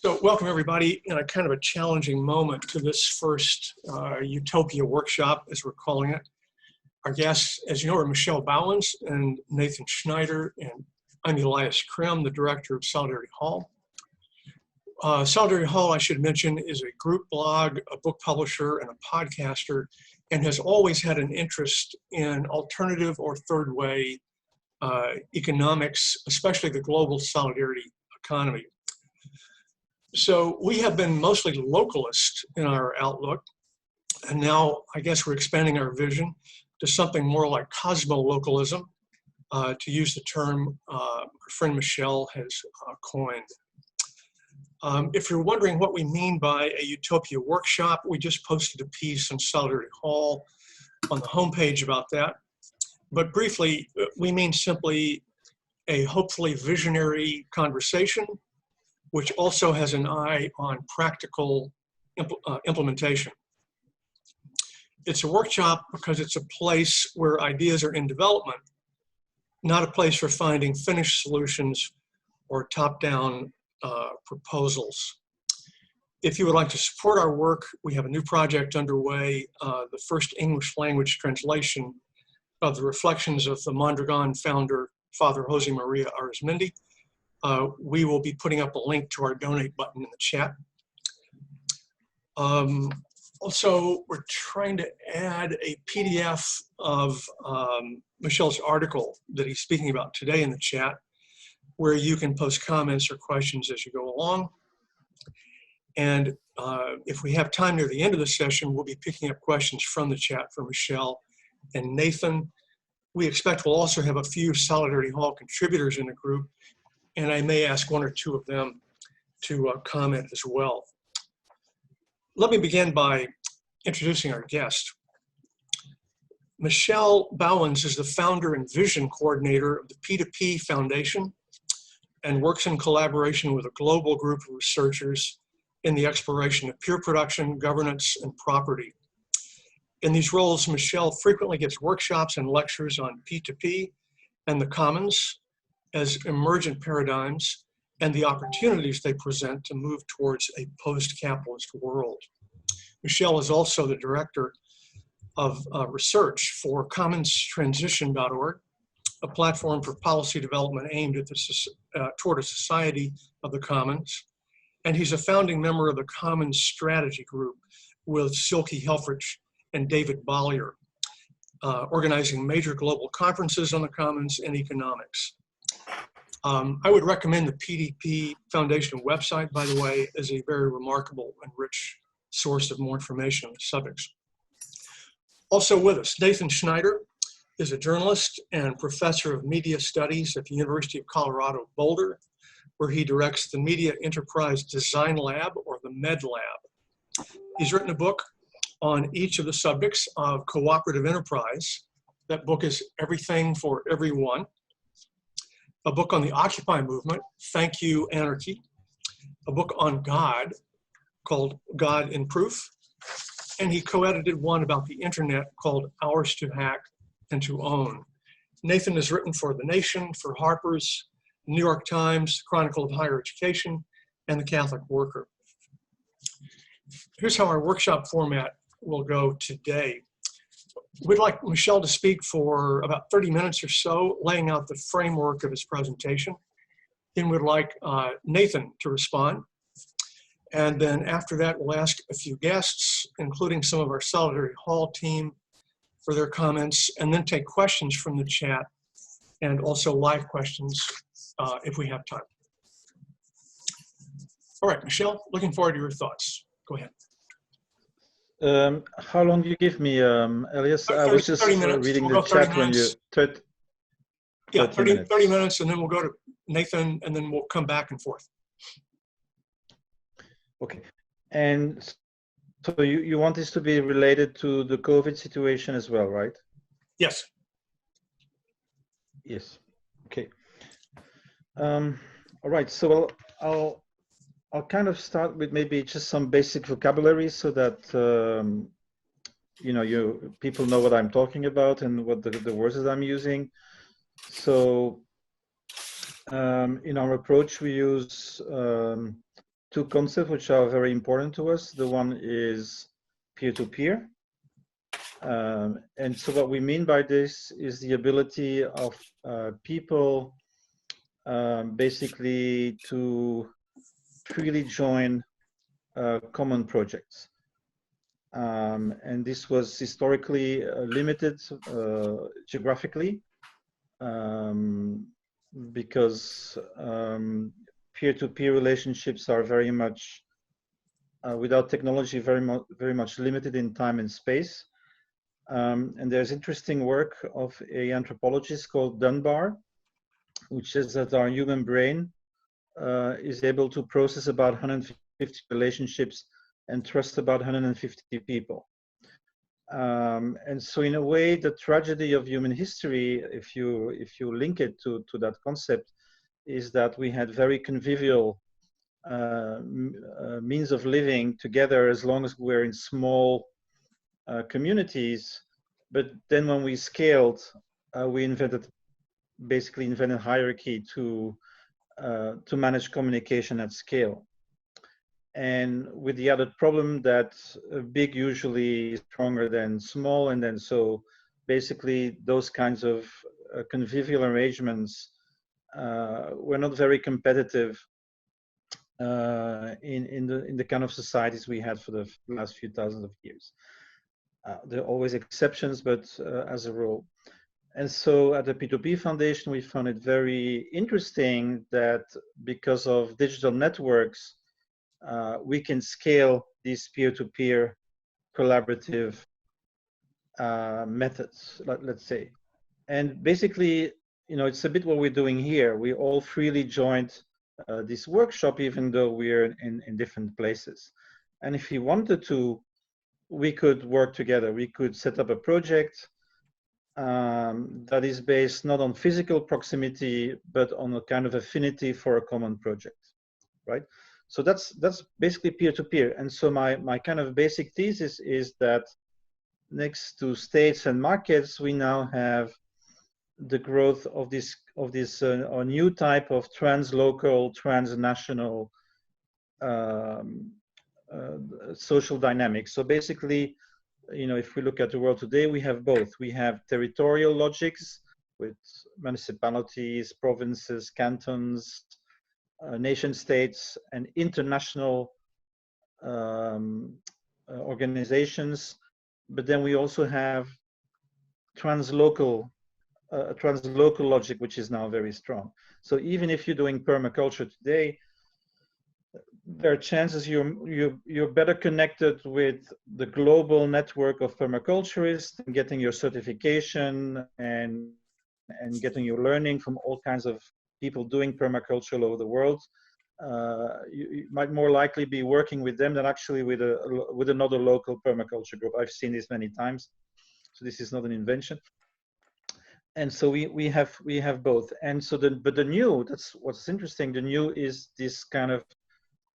So welcome everybody in a kind of a challenging moment to this first Utopia workshop, as we're calling it. Our guests, as you know, are Michelle Bauwens and Nathan Schneider, and I'm Elias Krim, the director of Solidarity Hall. Solidarity Hall, I should mention, is a group blog, a book publisher, and a podcaster, and has always had an interest in alternative or third way economics, especially the global solidarity economy. So we have been mostly localist in our outlook, and now I guess we're expanding our vision to something more like cosmo-localism, to use the term our friend Michelle has coined. If you're wondering what we mean by a Utopia workshop, we just posted a piece on Solidarity Hall on the homepage about that. But briefly, we mean simply a hopefully visionary conversation, which also has an eye on practical implementation. It's a workshop because it's a place where ideas are in development, not a place for finding finished solutions or top-down proposals. If you would like to support our work, we have a new project underway, the first English language translation of the reflections of the Mondragon founder, Father Jose Maria Arizmendi. We will be putting up a link to our donate button in the chat. Also, we're trying to add a PDF of Michelle's article that he's speaking about today in the chat, where you can post comments or questions as you go along. And if we have time near the end of the session, we'll be picking up questions from the chat for Michelle and Nathan. We expect we'll also have a few Solidarity Hall contributors in the group, and I may ask one or two of them to comment as well. Let me begin by introducing our guest. Michelle Bauwens is the founder and vision coordinator of the P2P Foundation and works in collaboration with a global group of researchers in the exploration of peer production, governance, and property. In these roles, Michelle frequently gives workshops and lectures on P2P and the commons as emergent paradigms and the opportunities they present to move towards a post-capitalist world. Michelle is also the director of research for commonstransition.org, a platform for policy development aimed at toward a society of the commons. And he's a founding member of the Commons Strategy Group with Silke Helfrich and David Bollier, organizing major global conferences on the commons and economics. I would recommend the PDP Foundation website, by the way, as a very remarkable and rich source of more information on the subjects. Also with us, Nathan Schneider is a journalist and professor of media studies at the University of Colorado Boulder, where he directs the Media Enterprise Design Lab, or the Med Lab. He's written a book on each of the subjects of cooperative enterprise. That book is Everything for Everyone. A book on the Occupy movement, Thank You, Anarchy. A book on God called God in Proof. And he co-edited one about the internet called Ours to Hack and to Own. Nathan has written for The Nation, for Harper's, New York Times, Chronicle of Higher Education, and the Catholic Worker. Here's how our workshop format will go today. We'd like Michelle to speak for about 30 minutes or so, laying out the framework of his presentation. Then we'd like Nathan to respond. And then after that, we'll ask a few guests, including some of our Solidarity Hall team, for their comments, and then take questions from the chat and also live questions if we have time. All right, Michelle, looking forward to your thoughts. Go ahead. How long do you give me, Elias? I was just reading the chat when you... 30 minutes, and then we'll go to Nathan, and then we'll come back and forth. Okay. And so you want this to be related to the COVID situation as well, right? Yes. Yes. Okay. All right. So I'll kind of start with maybe just some basic vocabulary so that people know what I'm talking about and what the words that I'm using. So in our approach, we use two concepts which are very important to us. The one is peer-to-peer. And so what we mean by this is the ability of people basically to freely join common projects. And this was historically limited geographically because peer-to-peer relationships are very much, without technology, very much limited in time and space. And there's interesting work of a anthropologist called Dunbar, which says that our human brain is able to process about 150 relationships and trust about 150 people. And so in a way, the tragedy of human history, if you link it to that concept, is that we had very convivial means of living together as long as we're in small communities. But then when we scaled, we basically invented hierarchy to manage communication at scale. And with the added problem that big usually is stronger than small, and then so basically those kinds of convivial arrangements were not very competitive in the kind of societies we had for the last few thousands of years. There are always exceptions, but as a rule. And so at the P2P Foundation, we found it very interesting that because of digital networks, we can scale these peer-to-peer collaborative methods, let's say. And basically, it's a bit what we're doing here. We all freely joined this workshop, even though we're in different places. And if we wanted to, we could work together. We could set up a project that is based not on physical proximity, but on a kind of affinity for a common project, right? So that's basically peer-to-peer. And so my kind of basic thesis is that next to states and markets, we now have the growth of this a new type of translocal, transnational social dynamics. So basically, if we look at the world today, we have both. We have territorial logics with municipalities, provinces, cantons, nation states, and international organizations. But then we also have translocal logic, which is now very strong. So even if you're doing permaculture today, there are chances you're better connected with the global network of permaculturists and getting your certification and getting your learning from all kinds of people doing permaculture all over the world. You might more likely be working with them than actually with another local permaculture group. I've seen this many times, so this is not an invention. And so we have both. And so but the new, that's what's interesting. The new is this kind of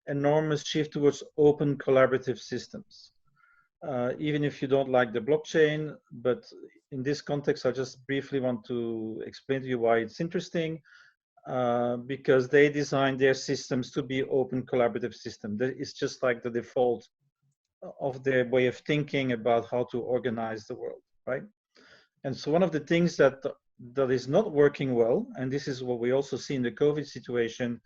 enormous shift towards open collaborative systems. Even if you don't like the blockchain, but in this context, I just briefly want to explain to you why it's interesting, because they designed their systems to be open collaborative systems. It's just like the default of their way of thinking about how to organize the world, right? And so one of the things that is not working well, and this is what we also see in the COVID situation,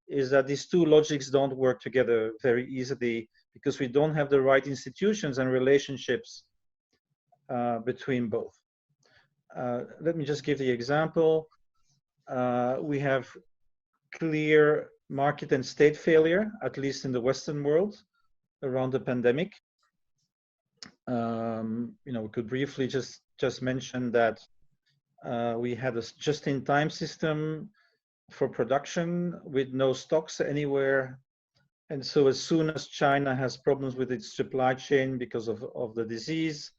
is that these two logics don't work together very easily because we don't have the right institutions and relationships between both. Let me just give the example. We have clear market and state failure, at least in the Western world, around the pandemic. We could briefly just mention that we had a just-in-time system for production with no stocks anywhere. And so as soon as China has problems with its supply chain because of the disease,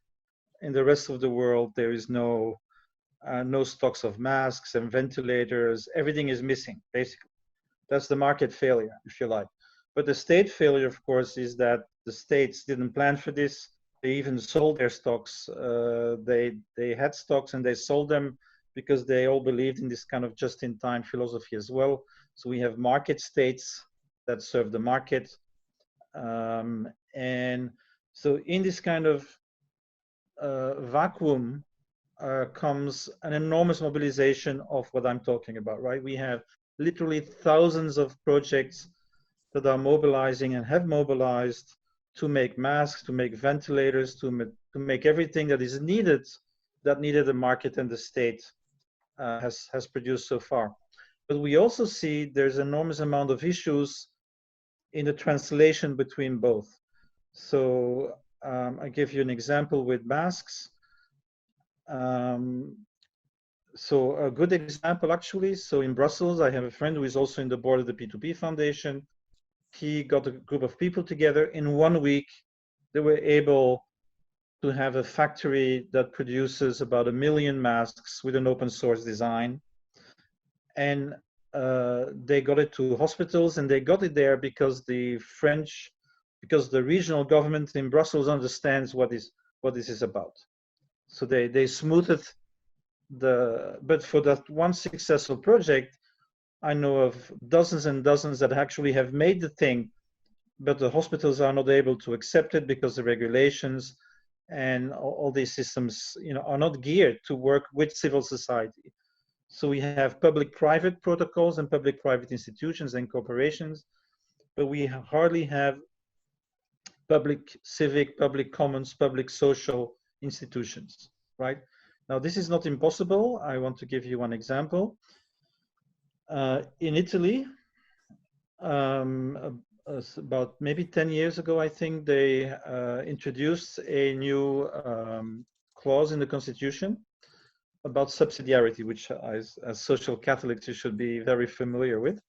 in the rest of the world, there is no stocks of masks and ventilators. Everything is missing, basically. That's the market failure, if you like. But the state failure, of course, is that the states didn't plan for this. They even sold their stocks. They had stocks and they sold them because they all believed in this kind of just-in-time philosophy as well. So we have market states that serve the market. And so in this kind of vacuum comes an enormous mobilization of what I'm talking about, right? We have literally thousands of projects that are mobilizing and have mobilized to make masks, to make ventilators, to make everything that is needed, that needed the market and the state has produced so far. But we also see there's enormous amount of issues in the translation between both. So I give you an example with masks. So a good example, actually, so in Brussels, I have a friend who is also in the board of the P2P Foundation. He got a group of people together. In 1 week, they were able to have a factory that produces about 1 million masks with an open source design. And they got it to hospitals, and they got it there because the regional government in Brussels understands what this is about. So they smoothed but for that one successful project, I know of dozens and dozens that actually have made the thing, but the hospitals are not able to accept it because the regulations and all these systems, are not geared to work with civil society. So we have public-private protocols and public-private institutions and corporations, but we hardly have public civic, public commons, public social institutions, right? Now, this is not impossible. I want to give you one example. In Italy, about maybe 10 years ago, I think they introduced a new clause in the constitution about subsidiarity, which as social Catholics you should be very familiar with.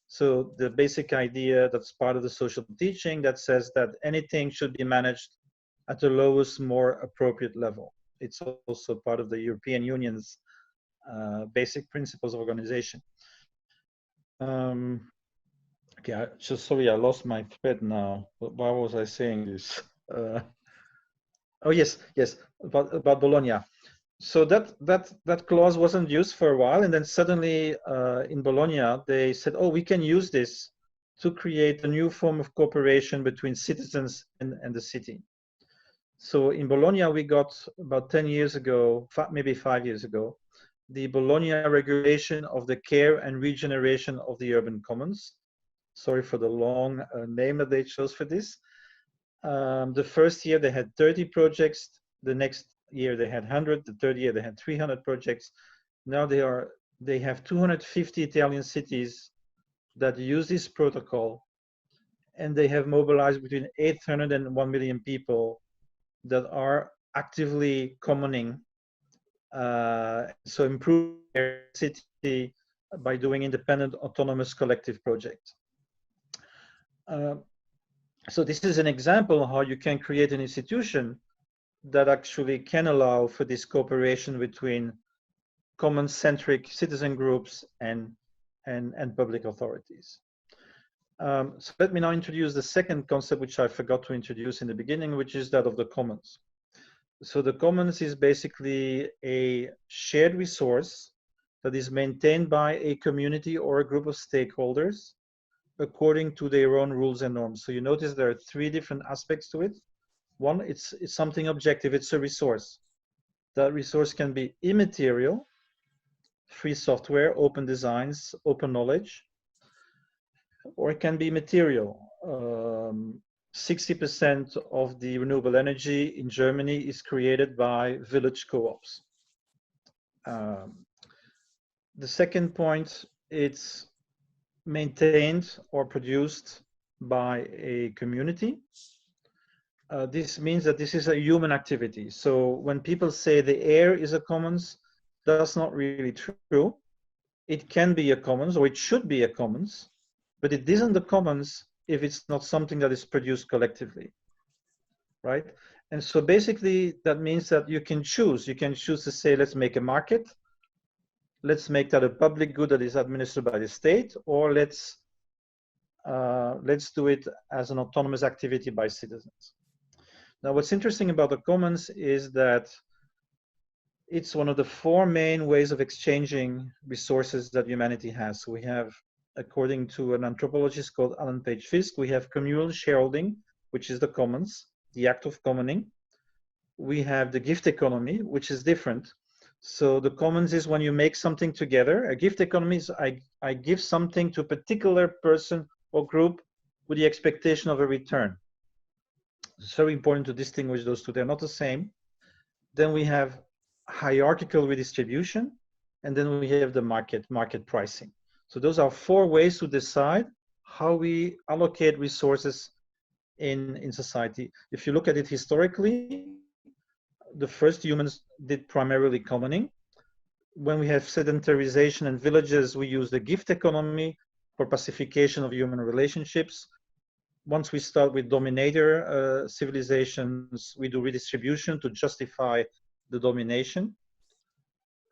So the basic idea that's part of the social teaching that says that anything should be managed at the lowest, more appropriate level. It's also part of the European Union's basic principles of organization. Okay, sorry, I lost my thread now. Why was I saying this? Oh yes, about Bologna. So that clause wasn't used for a while, and then suddenly in Bologna they said, oh, we can use this to create a new form of cooperation between citizens and the city. So in Bologna, we got about 10 years ago, maybe 5 years ago, the Bologna regulation of the care and regeneration of the urban commons. Sorry for the long name that they chose for this. The first year they had 30 projects. The next year they had 100. The third year they had 300 projects. Now they have 250 Italian cities that use this protocol, and they have mobilized between 800 and 1 million people that are actively commoning, so improve their city by doing independent, autonomous, collective projects. So this is an example of how you can create an institution that actually can allow for this cooperation between common-centric citizen groups and public authorities. So let me now introduce the second concept, which I forgot to introduce in the beginning, which is that of the commons. So the commons is basically a shared resource that is maintained by a community or a group of stakeholders according to their own rules and norms. So you notice there are 3 different aspects to it. One, it's something objective, it's a resource. That resource can be immaterial, free software, open designs, open knowledge, or it can be material. 60% of the renewable energy in Germany is created by village co-ops. The second point, it's maintained or produced by a community. This means that this is a human activity. So when people say the air is a commons, that's not really true. It can be a commons, or it should be a commons, but it isn't the commons if it's not something that is produced collectively, right? And so basically that means that you can choose to say, let's make a market, let's make that a public good that is administered by the state, or let's do it as an autonomous activity by citizens. Now, what's interesting about the commons is that it's one of the 4 main ways of exchanging resources that humanity has. So we have according to an anthropologist called Alan Page Fisk, we have communal shareholding, which is the commons, the act of commoning. We have the gift economy, which is different. So the commons is when you make something together. A gift economy is I give something to a particular person or group with the expectation of a return. It's very important to distinguish those two. They're not the same. Then we have hierarchical redistribution, and then we have the market pricing. So those are 4 ways to decide how we allocate resources in society. If you look at it historically, the first humans did primarily commoning. When we have sedentarization in villages, we use the gift economy for pacification of human relationships. Once we start with dominator civilizations, we do redistribution to justify the domination.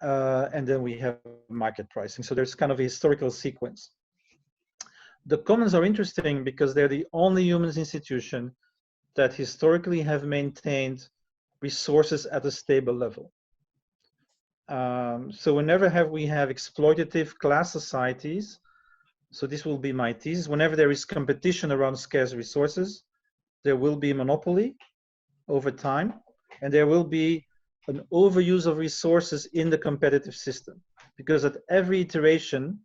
And then we have market pricing. So there's kind of a historical sequence. The commons are interesting because they're the only human institution that historically have maintained resources at a stable level. So whenever we have exploitative class societies, so this will be my thesis, whenever there is competition around scarce resources, there will be monopoly over time, and there will be an overuse of resources in the competitive system, because at every iteration,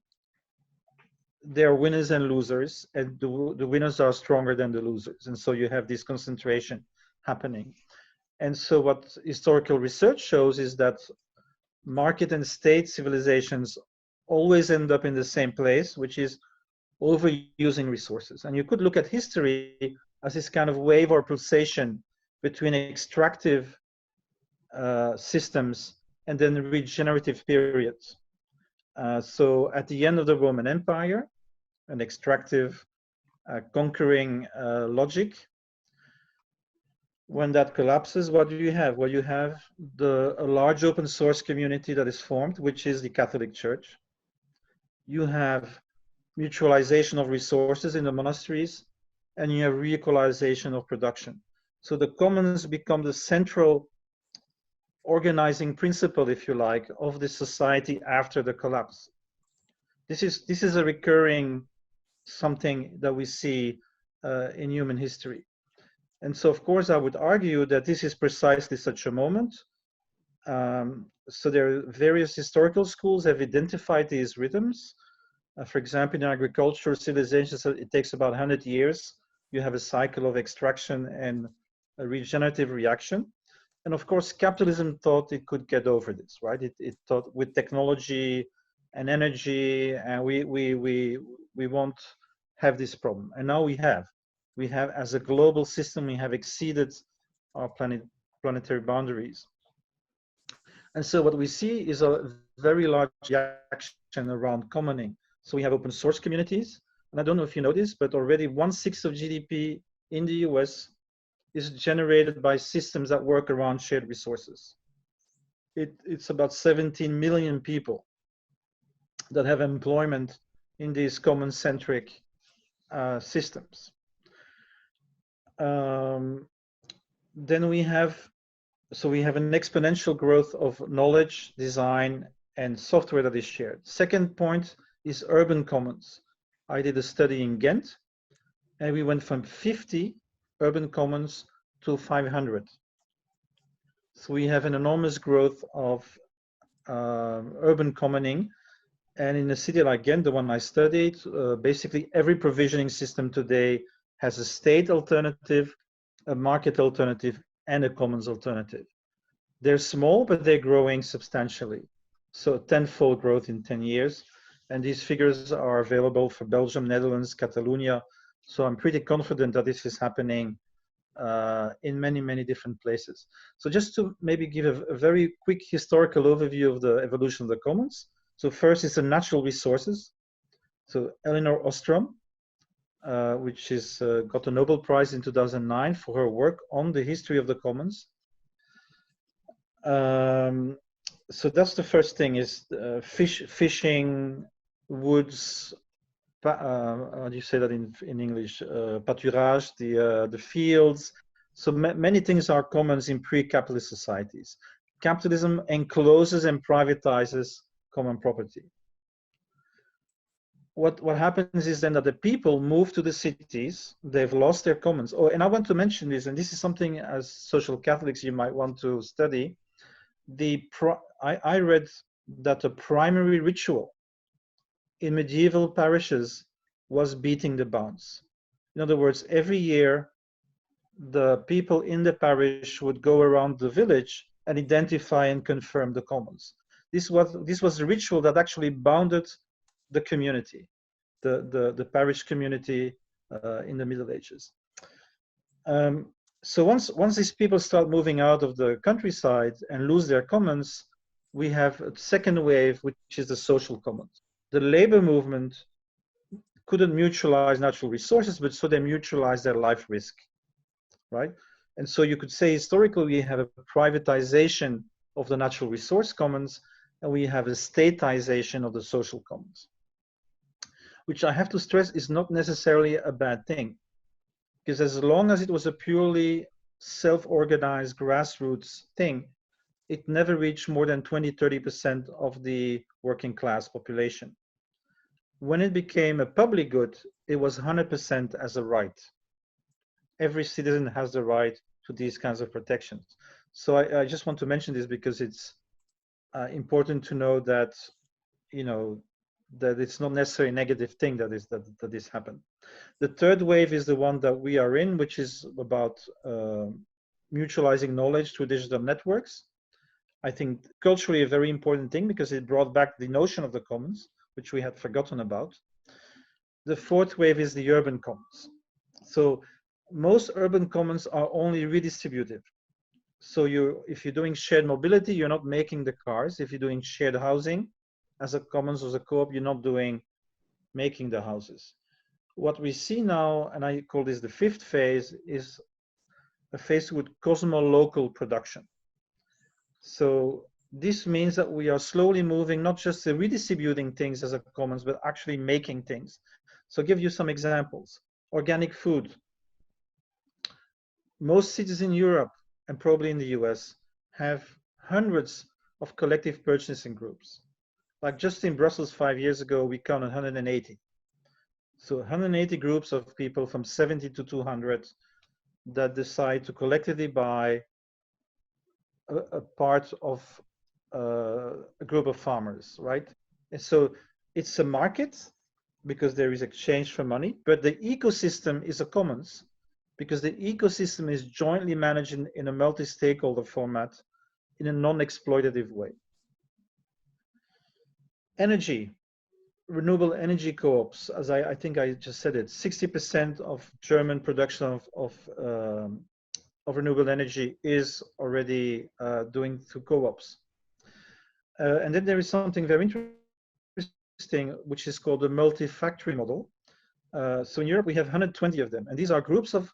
there are winners and losers, and the winners are stronger than the losers. And so you have this concentration happening. And so what historical research shows is that market and state civilizations always end up in the same place, which is overusing resources. And you could look at history as this kind of wave or pulsation between extractive systems and then regenerative periods. So at the end of the Roman Empire, an extractive conquering logic, when that collapses, what do you have? Well, you have a large open source community that is formed, which is the Catholic Church. You have mutualization of resources in the monasteries, and you have re-equalization of production. So the commons become the central organizing principle, if you like, of the society after the collapse. This is a recurring something that we see in human history. And so, of course, I would argue that this is precisely such a moment. So there are various historical schools have identified these rhythms. For example, in agricultural civilizations, it takes about 100 years. You have a cycle of extraction and a regenerative reaction. And of course, capitalism thought it could get over this, right? It thought with technology and energy, and we won't have this problem. And now we have, as a global system, we have exceeded our planetary boundaries. And so what we see is a very large reaction around commoning. So we have open source communities. And I don't know if you know this, but already 1/6 of GDP in the US is generated by systems that work around shared resources. It's about 17 million people that have employment in these common-centric systems. Then we have an exponential growth of knowledge, design, and software that is shared. Second point is urban commons. I did a study in Ghent, and we went from 50 urban commons to 500. So we have an enormous growth of urban commoning. And in a city like Ghent, the one I studied, basically every provisioning system today has a state alternative, a market alternative, and a commons alternative. They're small, but they're growing substantially. So tenfold growth in 10 years. And these figures are available for Belgium, Netherlands, Catalonia. So I'm pretty confident that this is happening in many, many different places. So just to maybe give a very quick historical overview of the evolution of the commons. So first is the natural resources. So Elinor Ostrom, which is got a Nobel Prize in 2009 for her work on the history of the commons. So that's the first thing, is fishing, woods, how do you say that in English? Pâturage, the fields. So many things are commons in pre-capitalist societies. Capitalism encloses and privatizes common property. what happens is then that the people move to the cities, they've lost their commons. Oh, and I want to mention this, and this is something as social Catholics you might want to study. I read that the primary ritual in medieval parishes was beating the bounds. In other words, every year the people in the parish would go around the village and identify and confirm the commons. This was a ritual that actually bounded the community, the parish community in the Middle Ages. So once these people start moving out of the countryside and lose their commons, we have a second wave, which is the social commons. The labor movement couldn't mutualize natural resources, but so they mutualized their life risk, right? And so you could say historically we have a privatization of the natural resource commons, and we have a statization of the social commons, which I have to stress is not necessarily a bad thing, because as long as it was a purely self-organized grassroots thing, it never reached more than 20–30% of the working class population. When it became a public good, it was 100% as a right. Every citizen has the right to these kinds of protections. So I just want to mention this because it's important to know that, you know, that it's not necessarily a negative thing that this happened. The third wave is the one that we are in, which is about mutualizing knowledge through digital networks. I think culturally a very important thing because it brought back the notion of the commons, which we had forgotten about. The fourth wave is the urban commons. So most urban commons are only redistributive. So if you're doing shared mobility, you're not making the cars. If you're doing shared housing as a commons or as a co-op, you're not making the houses. What we see now, and I call this the fifth phase, is a phase with cosmo-local production. So this means that we are slowly moving, not just to redistributing things as a commons, but actually making things. So I'll give you some examples. Organic food. Most cities in Europe and probably in the US have hundreds of collective purchasing groups. Like just in Brussels 5 years ago, we counted 180. So 180 groups of people from 70 to 200 that decide to collectively buy a part of a group of farmers, right? And so it's a market because there is exchange for money, but the ecosystem is a commons because the ecosystem is jointly managed in a multi-stakeholder format in a non-exploitative way. Energy, renewable energy co-ops, as I think I just said it, 60% of German production of renewable energy is already doing through co-ops. And then there is something very interesting, which is called the multi-factory model. So in Europe, we have 120 of them. And these are groups of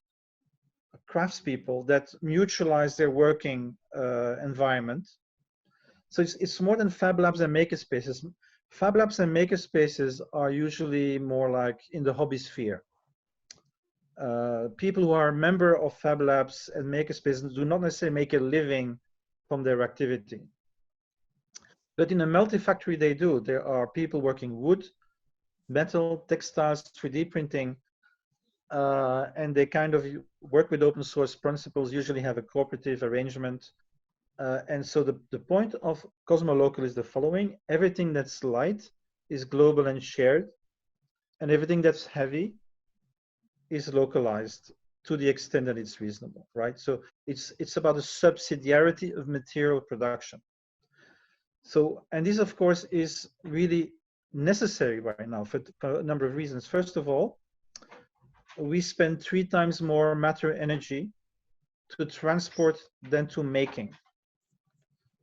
craftspeople that mutualize their working environment. So it's more than Fab Labs and makerspaces. Fab Labs and makerspaces are usually more like in the hobby sphere. People who are a member of Fab Labs and makerspaces do not necessarily make a living from their activity. But in a multi-factory they do. There are people working wood, metal, textiles, 3D printing, and they kind of work with open source principles, usually have a cooperative arrangement. And so the point of Cosmo-Local is the following. Everything that's light is global and shared, and everything that's heavy is localized to the extent that it's reasonable, right? So it's about the subsidiarity of material production. So, and this of course is really necessary right now for a number of reasons. First of all, we spend 3 times more matter energy to transport than to making.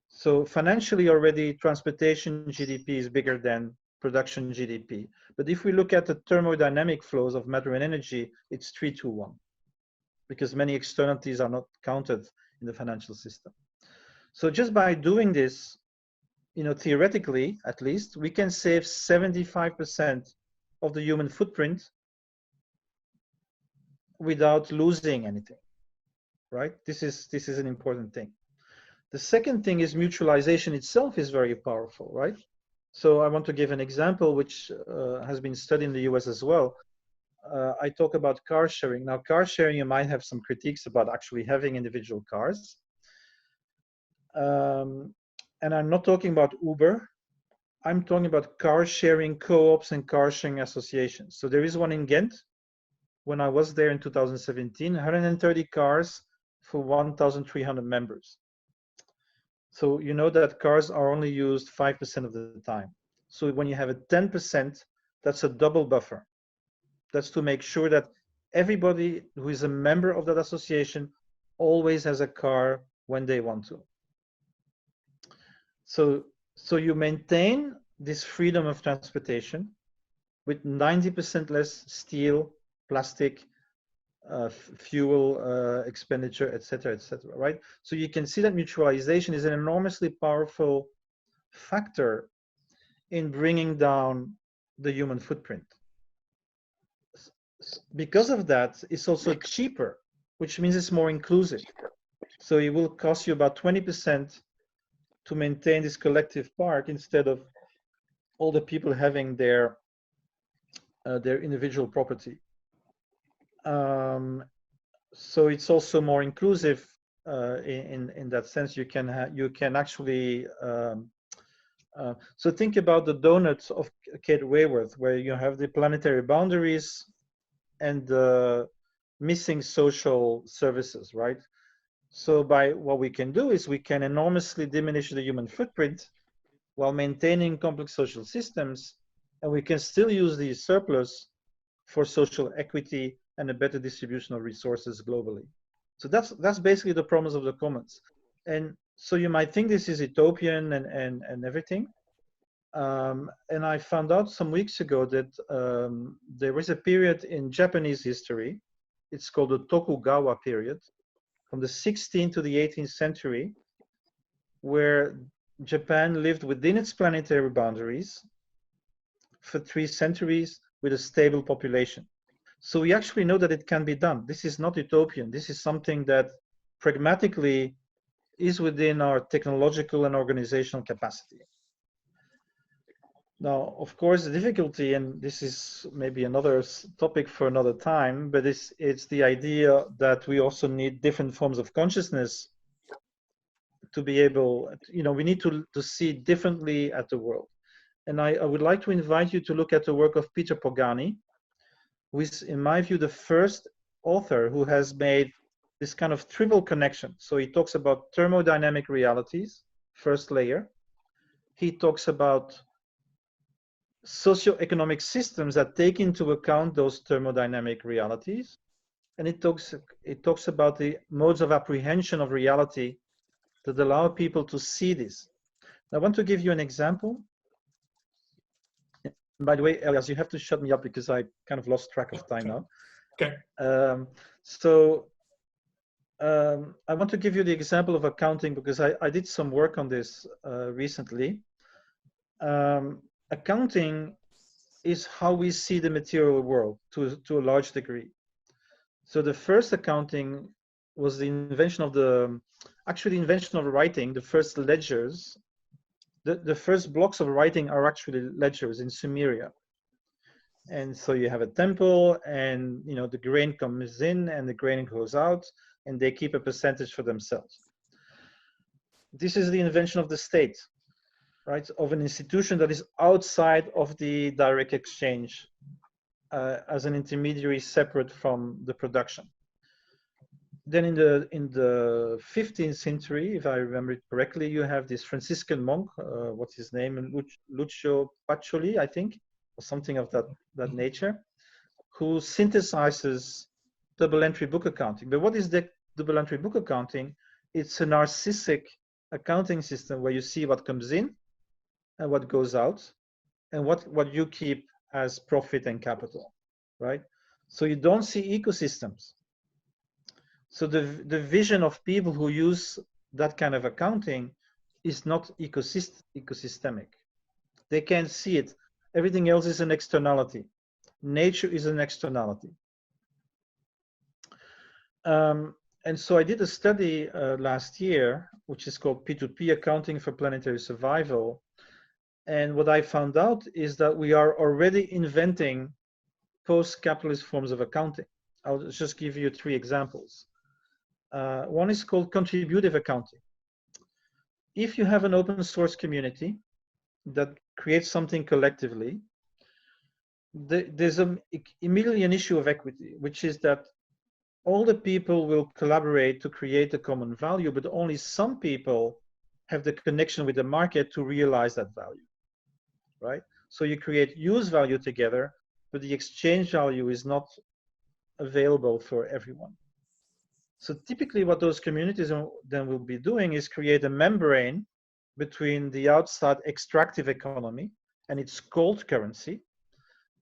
So financially already transportation GDP is bigger than production GDP. But if we look at the thermodynamic flows of matter and energy, it's 3-to-1 because many externalities are not counted in the financial system. So just by doing this, you know, theoretically, at least, we can save 75% of the human footprint without losing anything, right? This is an important thing. The second thing is mutualization itself is very powerful, right? So I want to give an example which has been studied in the US as well. I talk about car sharing. Now, car sharing, you might have some critiques about actually having individual cars. And I'm not talking about Uber. I'm talking about car sharing co-ops and car sharing associations. So there is one in Ghent. When I was there in 2017, 130 cars for 1,300 members. So you know that cars are only used 5% of the time. So when you have a 10%, that's a double buffer. That's to make sure that everybody who is a member of that association always has a car when they want to. So you maintain this freedom of transportation with 90% less steel, plastic, fuel expenditure, etc., right? So you can see that mutualization is an enormously powerful factor in bringing down the human footprint. Because of that, it's also cheaper, which means it's more inclusive. So it will cost you about 20% to maintain this collective park instead of all the people having their individual property. So it's also more inclusive in that sense. You can actually so think about the donuts of Kate Raworth, where you have the planetary boundaries and the missing social services, right? So by what we can do is we can enormously diminish the human footprint while maintaining complex social systems, and we can still use the surplus for social equity and a better distribution of resources globally. So that's basically the promise of the commons. And so you might think this is utopian and everything. And I found out some weeks ago that there was a period in Japanese history, it's called the Tokugawa period, from the 16th to the 18th century, where Japan lived within its planetary boundaries for 3 centuries with a stable population. So we actually know that it can be done. This is not utopian. This is something that pragmatically is within our technological and organizational capacity. Now, of course, the difficulty, and this is maybe another topic for another time, but it's the idea that we also need different forms of consciousness to be able, we need to see differently at the world. And I would like to invite you to look at the work of Peter Pagani, who is, in my view, the first author who has made this kind of triple connection. So he talks about thermodynamic realities, first layer. He talks about socioeconomic systems that take into account those thermodynamic realities. And it talks about the modes of apprehension of reality that allow people to see this. I want to give you an example. By the way, Elias, you have to shut me up because I kind of lost track of time now. Okay. I want to give you the example of accounting because I did some work on this recently. Accounting is how we see the material world to a large degree. So the first accounting was the invention of actually the invention of writing. The first ledgers, the first blocks of writing are actually ledgers in Sumeria. And so you have a temple, and the grain comes in and the grain goes out, and they keep a percentage for themselves. This is the invention of the state, right? Of an institution that is outside of the direct exchange as an intermediary separate from the production. Then in the 15th century, if I remember it correctly, you have this Franciscan monk, what's his name, Lucio Pacioli, I think, or something of that nature, who synthesizes double entry book accounting. But what is the double entry book accounting? It's a narcissic accounting system where you see what comes in and what goes out, and what you keep as profit and capital, right? So you don't see ecosystems. So the vision of people who use that kind of accounting is not ecosystemic. They can't see it. Everything else is an externality. Nature is an externality. And so I did a study last year, which is called P2P Accounting for Planetary Survival. And what I found out is that we are already inventing post-capitalist forms of accounting. I'll just give you 3 examples. One is called contributive accounting. If you have an open source community that creates something collectively, there's immediately an issue of equity, which is that all the people will collaborate to create a common value, but only some people have the connection with the market to realize that value, right? So you create use value together, but the exchange value is not available for everyone. So typically what those communities then will be doing is create a membrane between the outside extractive economy and its cold currency.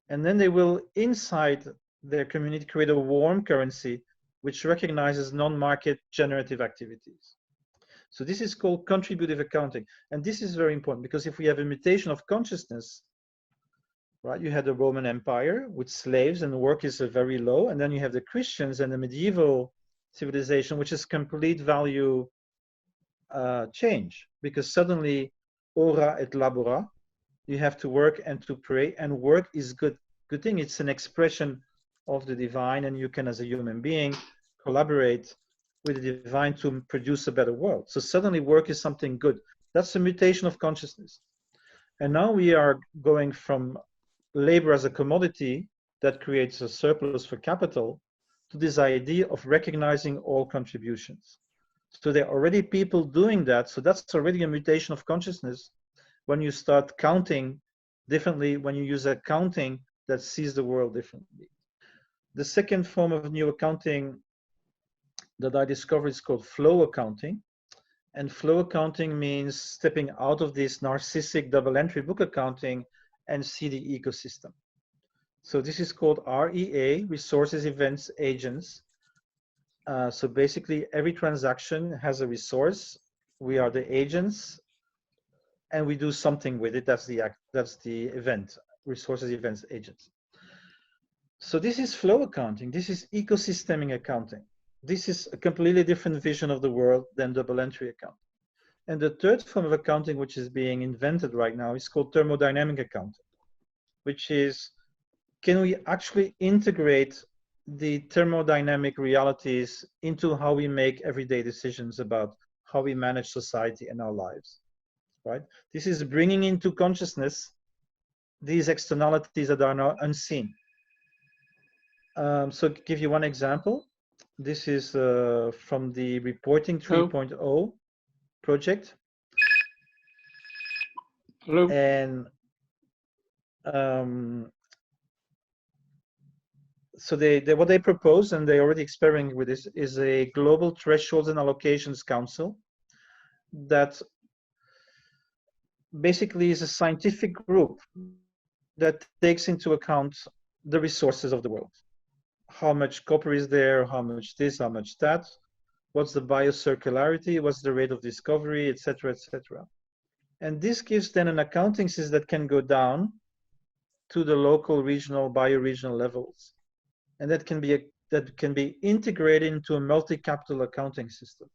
And then they will, inside their community, create a warm currency which recognizes non-market generative activities. So this is called contributive accounting. And this is very important because if we have a mutation of consciousness, right, you had the Roman Empire with slaves and work is very low. And then you have the Christians and the medieval civilization, which is complete value change, because suddenly ora et labora, you have to work and to pray, and work is good thing. It's an expression of the divine, and you can, as a human being, collaborate with the divine to produce a better world. So suddenly work is something good. That's a mutation of consciousness. And now we are going from labor as a commodity that creates a surplus for capital to this idea of recognizing all contributions. So there are already people doing that. So that's already a mutation of consciousness when you start counting differently, when you use accounting that sees the world differently. The second form of new accounting that I discovered is called flow accounting. And flow accounting means stepping out of this narcissistic double entry book accounting and see the ecosystem. So this is called REA, Resources, Events, Agents. So basically every transaction has a resource. We are the agents and we do something with it. That's the event, resources, events, agents. So this is flow accounting. This is ecosystemic accounting. This is a completely different vision of the world than double entry accounting. And the third form of accounting, which is being invented right now, is called thermodynamic accounting, which is, can we actually integrate the thermodynamic realities into how we make everyday decisions about how we manage society and our lives, right? This is bringing into consciousness these externalities that are now unseen. So to give you one example, this is from the Reporting 3.0 project. Hello. And so what they propose, and they already experimenting with this, is a global thresholds and allocations council that basically is a scientific group that takes into account the resources of the world. How much copper is there, how much this, how much that, what's the biocircularity, what's the rate of discovery, etc., etc. And this gives then an accounting system that can go down to the local, regional, bioregional levels. And that can be integrated into a multi-capital accounting system.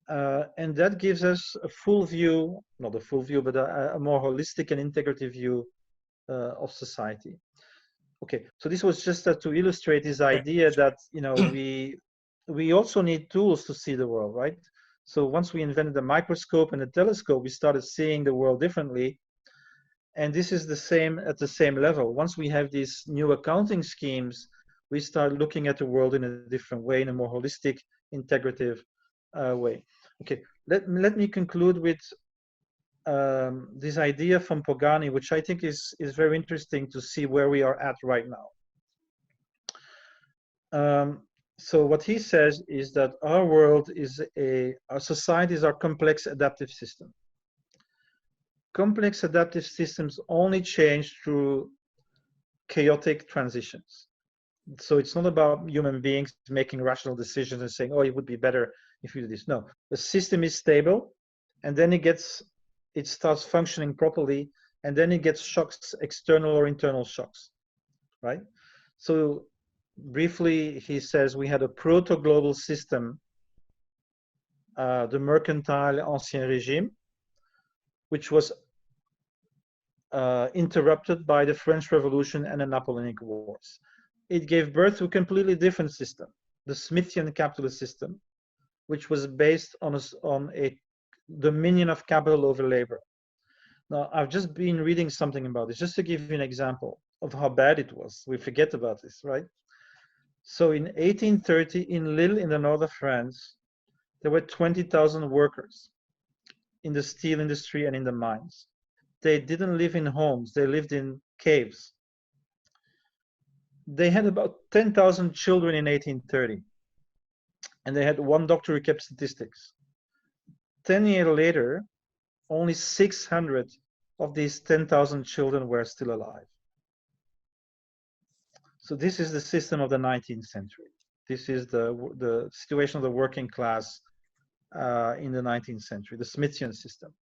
And that gives us a full view, not a full view, but a more holistic and integrative view of society. Okay, so this was just to illustrate this idea that, you know, we also need tools to see the world, right? So once we invented the microscope and the telescope, we started seeing the world differently. And this is the same at the same level. Once we have these new accounting schemes, we start looking at the world in a different way, in a more holistic, integrative way. Okay, let me conclude with this idea from Pagani, which I think is very interesting to see where we are at right now. So what he says is that our world is our societies are complex adaptive systems. Complex adaptive systems only change through chaotic transitions. So it's not about human beings making rational decisions and saying, oh, it would be better if you do this. No, the system is stable, and then it starts functioning properly, and then it gets shocks, external or internal shocks, right? So briefly, he says we had a proto-global system, the mercantile ancien regime, which was interrupted by the French Revolution and the Napoleonic Wars. It gave birth to a completely different system, the Smithian capitalist system, which was based on a dominion of capital over labor. Now, I've just been reading something about this, just to give you an example of how bad it was. We forget about this, right? So in 1830, in Lille, in the north of France, there were 20,000 workers in the steel industry and in the mines. They didn't live in homes, they lived in caves. They had about 10,000 children in 1830, and they had one doctor who kept statistics. 10 years later, only 600 of these 10,000 children were still alive. So this is the system of the 19th century. This is the situation of the working class in the 19th century, the Smithian system.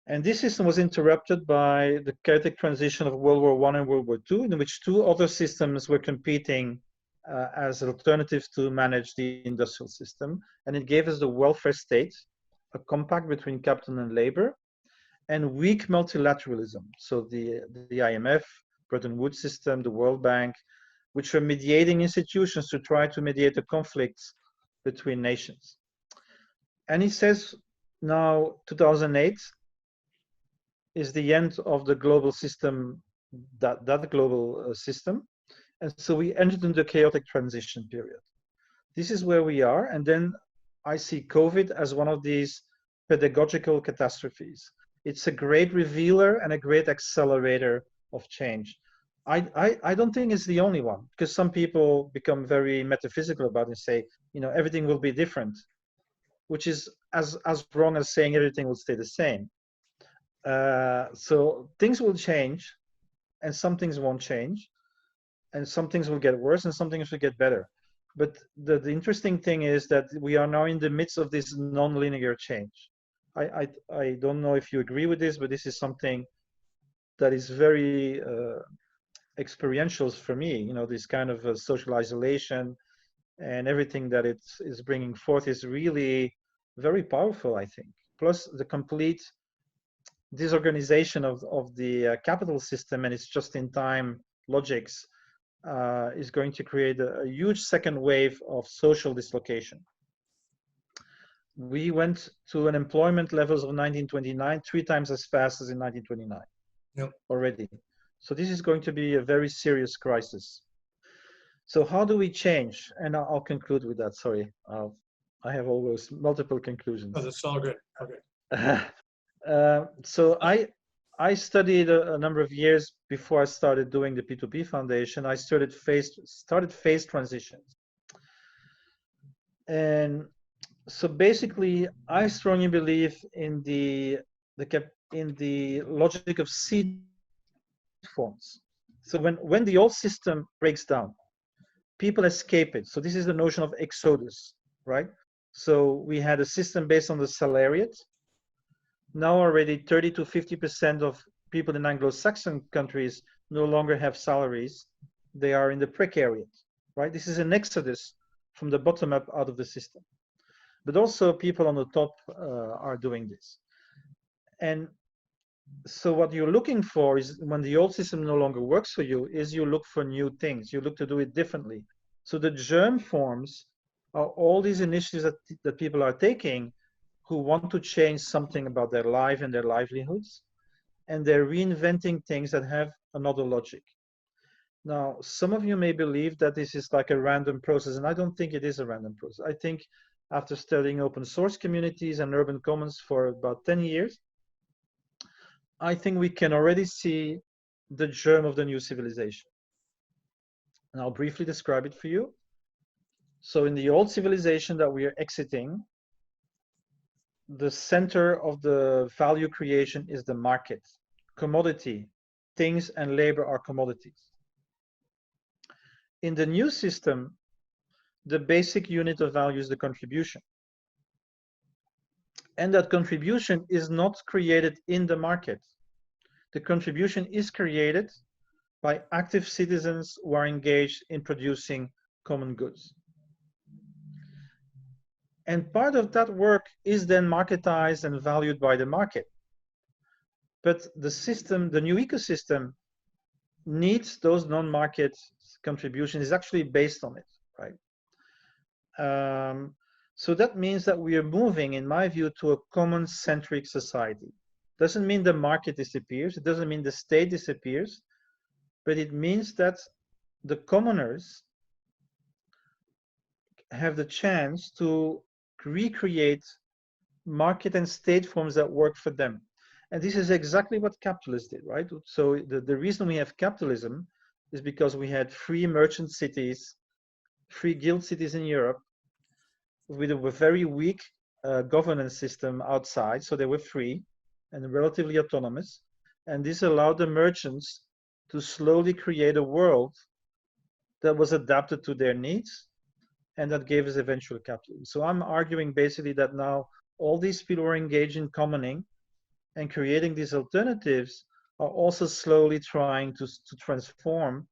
And this system was interrupted by the chaotic transition of World War I and World War II, in which two other systems were competing as alternatives to manage the industrial system. And it gave us the welfare state, a compact between capital and labor, and weak multilateralism. So the IMF, Bretton Woods system, the World Bank, which were mediating institutions to try to mediate the conflicts between nations. And he says now 2008 is the end of the global system, that global system. And so we entered into a chaotic transition period. This is where we are. And then I see COVID as one of these pedagogical catastrophes. It's a great revealer and a great accelerator of change. I don't think it's the only one, because some people become very metaphysical about it and say, you know, everything will be different, which is as wrong as saying everything will stay the same. So things will change, and some things won't change, and some things will get worse, and some things will get better. But the interesting thing is that we are now in the midst of this non-linear change. I don't know if you agree with this, but this is something that is very experiential for me. You know, this kind of social isolation and everything that it is bringing forth is really very powerful, I think. Plus the complete disorganization of the capital system and its just-in-time logics is going to create a huge second wave of social dislocation. We went to unemployment levels of 1929 3 times as fast as in 1929. Yep. Already. So this is going to be a very serious crisis. So how do we change? And I'll conclude with that. Sorry, I have always multiple conclusions. Oh, that's all good. Okay. So I studied a number of years before I started doing the P2P Foundation. I started phase transitions. And so basically, I strongly believe in the logic of seed forms. So when the old system breaks down, people escape it. So this is the notion of exodus, right? So we had a system based on the salariat. Now already 30 to 50% of people in Anglo-Saxon countries no longer have salaries. They are in the precariat, right? This is an exodus from the bottom up out of the system. But also people on the top are doing this. And so what you're looking for is, when the old system no longer works for you, is you look for new things. You look to do it differently. So the germ forms are all these initiatives that people are taking who want to change something about their life and their livelihoods. And they're reinventing things that have another logic. Now, some of you may believe that this is like a random process, and I don't think it is a random process. I think after studying open source communities and urban commons for about 10 years, I think we can already see the germ of the new civilization. And I'll briefly describe it for you. So in the old civilization that we are exiting, the center of the value creation is the market, commodity. Things and labor are commodities. In the new system, the basic unit of value is the contribution. And that contribution is not created in the market. The contribution is created by active citizens who are engaged in producing common goods. And part of that work is then marketized and valued by the market. but the system, the new ecosystem, needs those non-market contributions, is actually based on it, right? So that means that we are moving, in my view, to a common-centric society. Doesn't mean the market disappears, it doesn't mean the state disappears, but it means that the commoners have the chance to recreate market and state forms that work for them. And this is exactly what capitalists did, right? So the reason we have capitalism is because we had free merchant cities, free guild cities in Europe, with a very weak governance system outside, so they were free and relatively autonomous. And this allowed the merchants to slowly create a world that was adapted to their needs, and that gave us eventual capitalism. So I'm arguing basically that now all these people who are engaged in commoning and creating these alternatives are also slowly trying to transform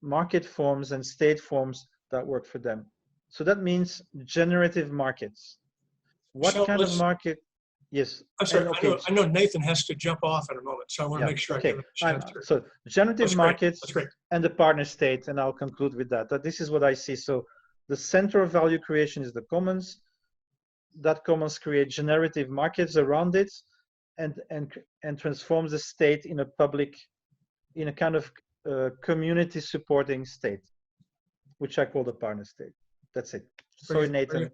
market forms and state forms that work for them. So that means generative markets. What Michelle, kind of market? Yes. I'm sorry, Okay. I know Nathan has to jump off in a moment, so I want to make sure I give him a chance to. So generative markets That's great. and the partner state, and I'll conclude with that. This is what I see. So the center of value creation is the commons. That commons create generative markets around it, and transforms the state in a public, in a kind of community supporting state, which I call the partner state. That's it. Sorry, Nathan.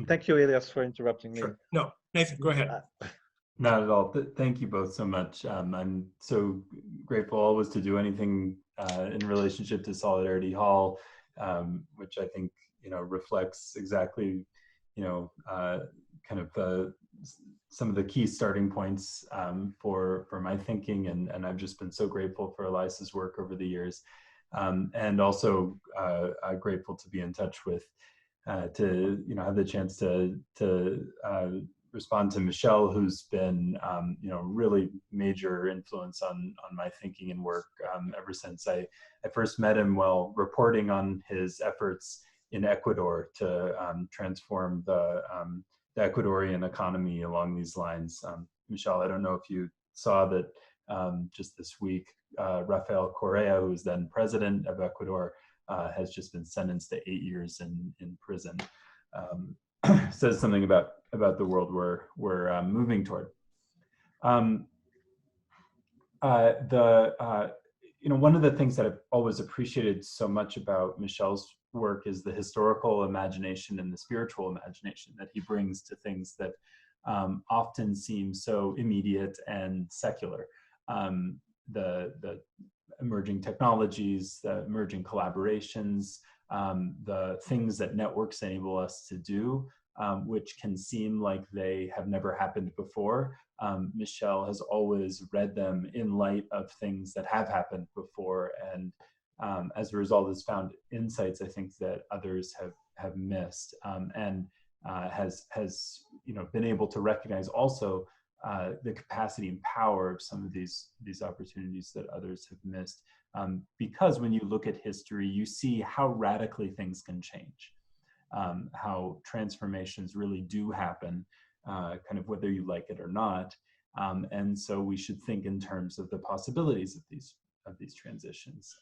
Thank you, Elias, for interrupting me. Sure. No, Nathan, go ahead. Not at all. Thank you both so much. I'm so grateful always to do anything in relationship to Solidarity Hall, which I think, you know, reflects exactly, you know, kind of some of the key starting points for my thinking, and I've just been so grateful for Elias's work over the years, and also grateful to be in touch with, to, you know, have the chance to respond to Michel, who's been, you know, really major influence on my thinking and work ever since I first met him while reporting on his efforts in Ecuador to transform the Ecuadorian economy along these lines. Michel, I don't know if you saw that just this week, Rafael Correa, who was then president of Ecuador, has just been sentenced to 8 years in prison. Says something about the world we're moving toward. You know, one of the things that I've always appreciated so much about Michel's work is the historical imagination and the spiritual imagination that he brings to things that often seem so immediate and secular. The emerging technologies, the emerging collaborations, the things that networks enable us to do, which can seem like they have never happened before. Michel has always read them in light of things that have happened before, and as a result has found insights, I think, that others have missed, and has you know, been able to recognize also the capacity and power of some of these opportunities that others have missed. Because when you look at history, you see how radically things can change, how transformations really do happen, kind of whether you like it or not. And so we should think in terms of the possibilities of these transitions.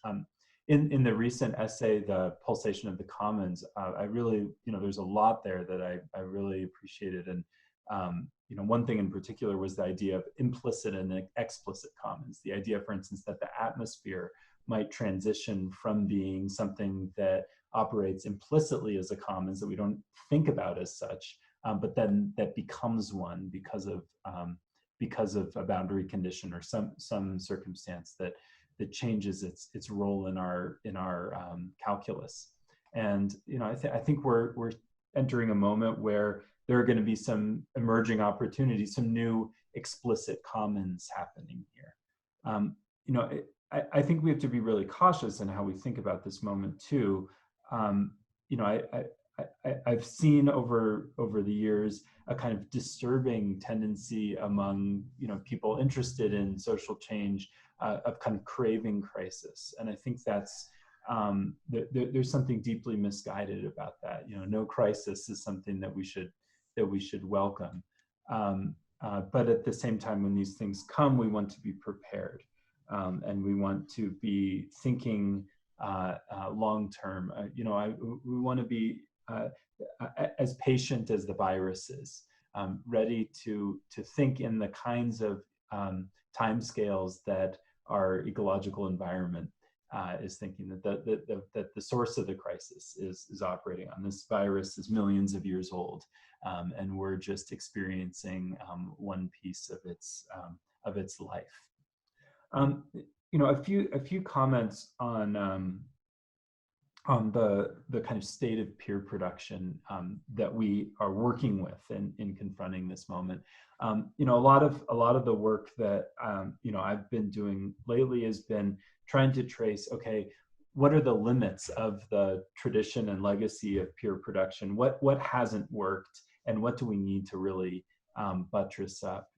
In the recent essay, The Pulsation of the Commons, I really, you know, there's a lot there that I really appreciated. And you know, one thing in particular was the idea of implicit and explicit commons. The idea, for instance, that the atmosphere might transition from being something that operates implicitly as a commons that we don't think about as such, but then that becomes one because of a boundary condition or some circumstance that changes its role in our calculus. And you know, I think we're entering a moment where there are going to be some emerging opportunities, some new explicit commons happening here. You know, I think we have to be really cautious in how we think about this moment too. You know, I've seen over the years a kind of disturbing tendency among, you know, people interested in social change of kind of craving crisis, and I think that's there's something deeply misguided about that. You know, no crisis is something that we should welcome. but at the same time, when these things come, we want to be prepared, and we want to be thinking long term. We want to be as patient as the virus is, ready to think in the kinds of timescales that our ecological environment is thinking, that the source of the crisis is operating on. This virus is millions of years old, and we're just experiencing one piece of its life. A few comments on the kind of state of peer production that we are working with in confronting this moment. A lot of the work that I've been doing lately has been trying to trace, okay, what are the limits of the tradition and legacy of peer production? What hasn't worked, and what do we need to really buttress up?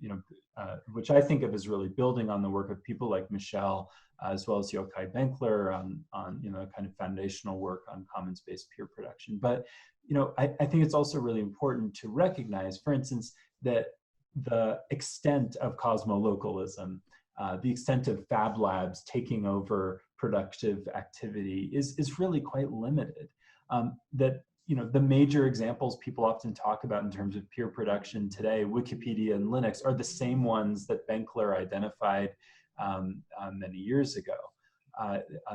Which I think of as really building on the work of people like Michel, as well as Yochai Benkler on kind of foundational work on commons-based peer production. But I think it's also really important to recognize, for instance, that the extent of cosmolocalism, the extent of fab labs taking over productive activity is really quite limited. That the major examples people often talk about in terms of peer production today, Wikipedia and Linux, are the same ones that Benkler identified many years ago.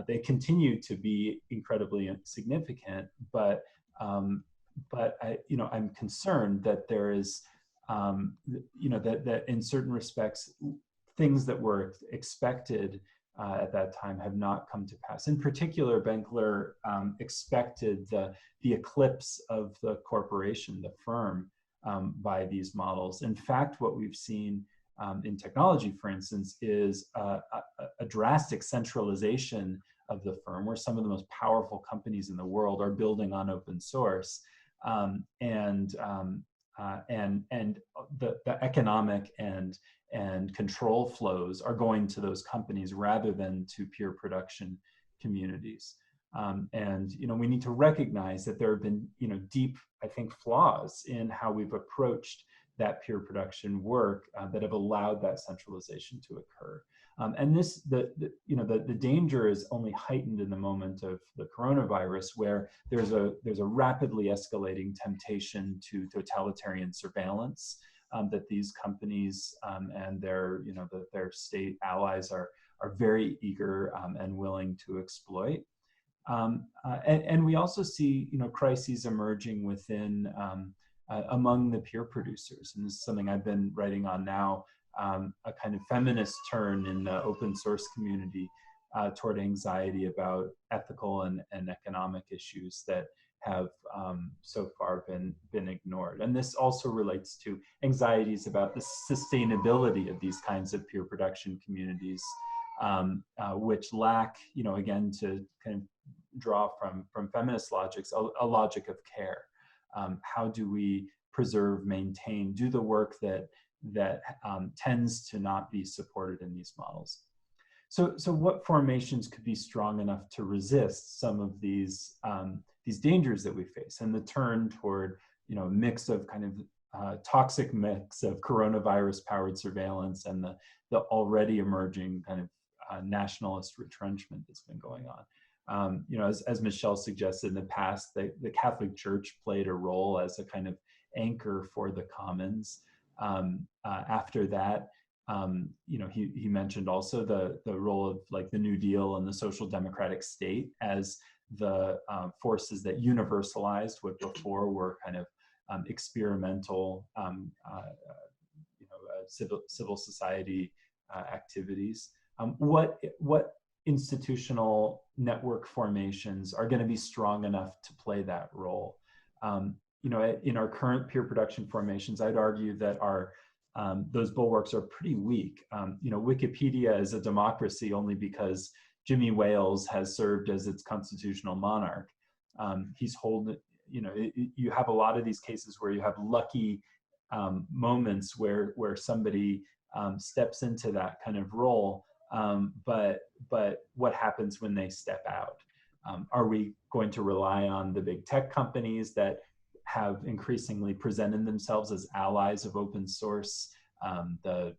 They continue to be incredibly significant, but I'm concerned that there is, that in certain respects, things that were expected at that time have not come to pass. In particular, Benkler expected the eclipse of the corporation, the firm, by these models. In fact, what we've seen in technology, for instance, is a drastic centralization of the firm, where some of the most powerful companies in the world are building on open source, and the economic and control flows are going to those companies rather than to peer production communities. We need to recognize that there have been deep, I think, flaws in how we've approached that peer production work that have allowed that centralization to occur. And the danger is only heightened in the moment of the coronavirus, where there's a rapidly escalating temptation to totalitarian surveillance that these companies and their state allies are very eager and willing to exploit. And we also see crises emerging within among the peer producers, and this is something I've been writing on now. A kind of feminist turn in the open source community toward anxiety about ethical and economic issues that have so far been ignored. And this also relates to anxieties about the sustainability of these kinds of peer production communities, which lack, again, to kind of draw from feminist logics, a logic of care. How do we preserve, maintain, do the work that tends to not be supported in these models? So what formations could be strong enough to resist some of these dangers that we face, and the turn toward a mix of kind of toxic mix of coronavirus-powered surveillance and the already emerging kind of nationalist retrenchment that's been going on? As Michel suggested in the past, the Catholic Church played a role as a kind of anchor for the commons. After that, he mentioned also the role of like the New Deal and the social democratic state as the forces that universalized what before were kind of experimental, civil society activities. What institutional network formations are going to be strong enough to play that role? In our current peer production formations, I'd argue that those bulwarks are pretty weak. Wikipedia is a democracy only because Jimmy Wales has served as its constitutional monarch. You have a lot of these cases where you have lucky moments where somebody steps into that kind of role, but what happens when they step out? Are we going to rely on the big tech companies that have increasingly presented themselves as allies of open source the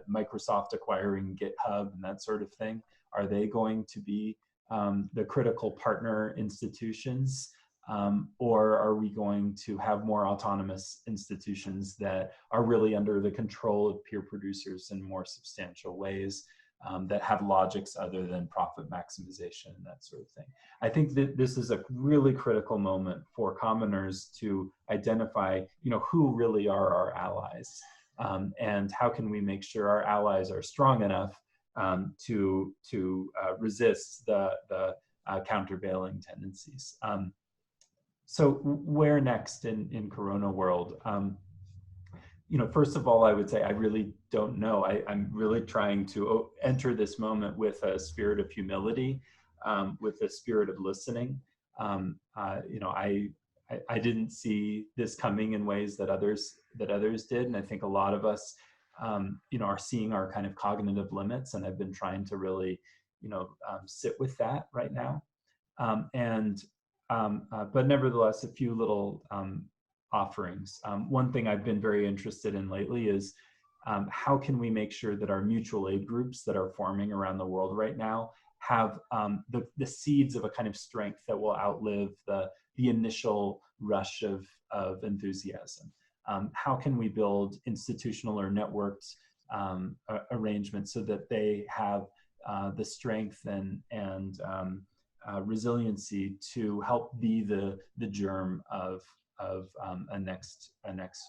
Microsoft acquiring GitHub and that sort of thing? Are they going to be the critical partner institutions, or are we going to have more autonomous institutions that are really under the control of peer producers in more substantial ways, that have logics other than profit maximization and that sort of thing? I think that this is a really critical moment for commoners to identify, who really are our allies, and how can we make sure our allies are strong enough to resist the countervailing tendencies. So where next in Corona world? First of all, I would say I really don't know. I'm really trying to enter this moment with a spirit of humility, with a spirit of listening. I didn't see this coming in ways that others did, and I think a lot of us, are seeing our kind of cognitive limits, and I've been trying to really, sit with that right now. But nevertheless, a few little offerings. One thing I've been very interested in lately is how can we make sure that our mutual aid groups that are forming around the world right now have the seeds of a kind of strength that will outlive the initial rush of enthusiasm. How can we build institutional or networked arrangements so that they have the strength and resiliency to help be the germ of a next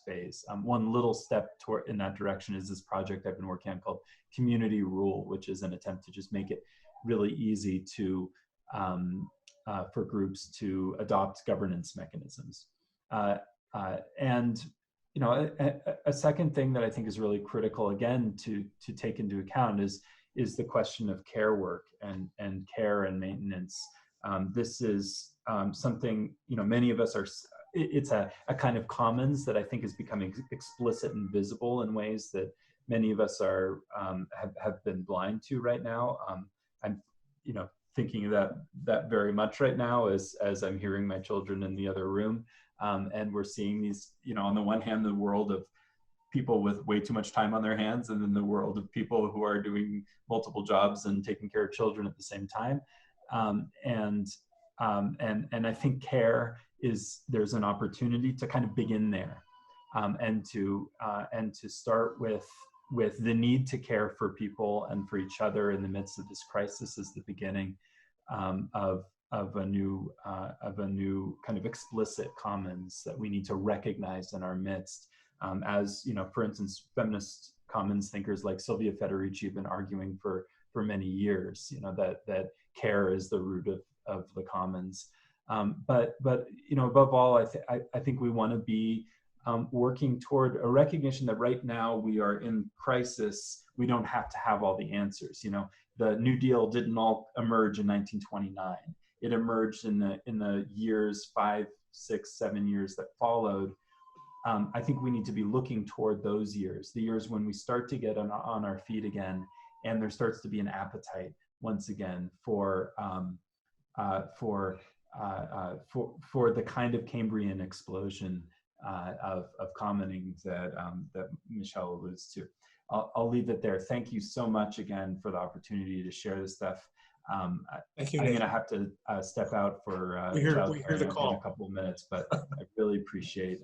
phase. One little step in that direction is this project I've been working on called Community Rule, which is an attempt to just make it really easy to for groups to adopt governance mechanisms. And a second thing that I think is really critical, again, to take into account is the question of care work and care and maintenance. This is something, many of us are, it's a kind of commons that I think is becoming explicit and visible in ways that many of us are have been blind to right now. I'm thinking of that very much right now as I'm hearing my children in the other room. And we're seeing these, on the one hand, the world of people with way too much time on their hands, and then the world of people who are doing multiple jobs and taking care of children at the same time. And I think there's an opportunity to kind of begin there, and to start with the need to care for people and for each other in the midst of this crisis is the beginning of a new kind of explicit commons that we need to recognize in our midst. As for instance, feminist commons thinkers like Sylvia Federici have been arguing for many years, that care is the root of the commons. But above all, I think we want to be working toward a recognition that right now we are in crisis. We don't have to have all the answers. The New Deal didn't all emerge in 1929. It emerged in the years 5, 6, 7 years that followed. I think we need to be looking toward those years, the years when we start to get on our feet again, and there starts to be an appetite once again for the kind of Cambrian explosion of commoning that Michelle alludes to. I'll leave it there. Thank you so much again for the opportunity to share this stuff. Thank you, I'm Nathan. going to have to step out for we hear childcare the call in a couple of minutes, but I really appreciate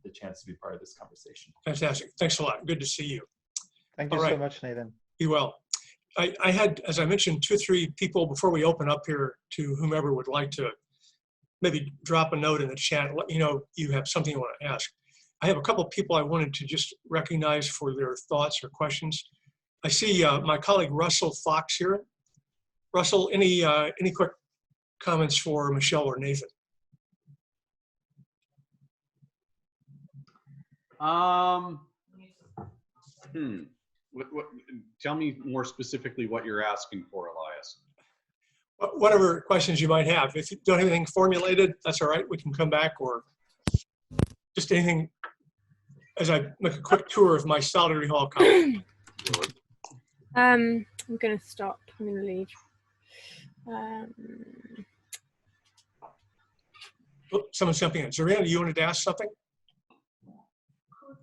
the chance to be part of this conversation. Fantastic. Thanks a lot. Good to see you. Thank you so much, Nathan. Be well. I had, as I mentioned, 2 or 3 people before we open up here to whomever would like to maybe drop a note in the chat, let me know you have something you want to ask. I have a couple of people I wanted to just recognize for their thoughts or questions. I see my colleague Russell Fox here. Russell, any quick comments for Michelle or Nathan? Tell me more specifically what you're asking for, Elias. Whatever questions you might have. If you don't have anything formulated, that's all right. We can come back, or just anything as I make a quick tour of my Solidarity Hall column. I'm going to stop. I'm going to leave. Oh, someone's jumping in. Zarina, you wanted to ask something?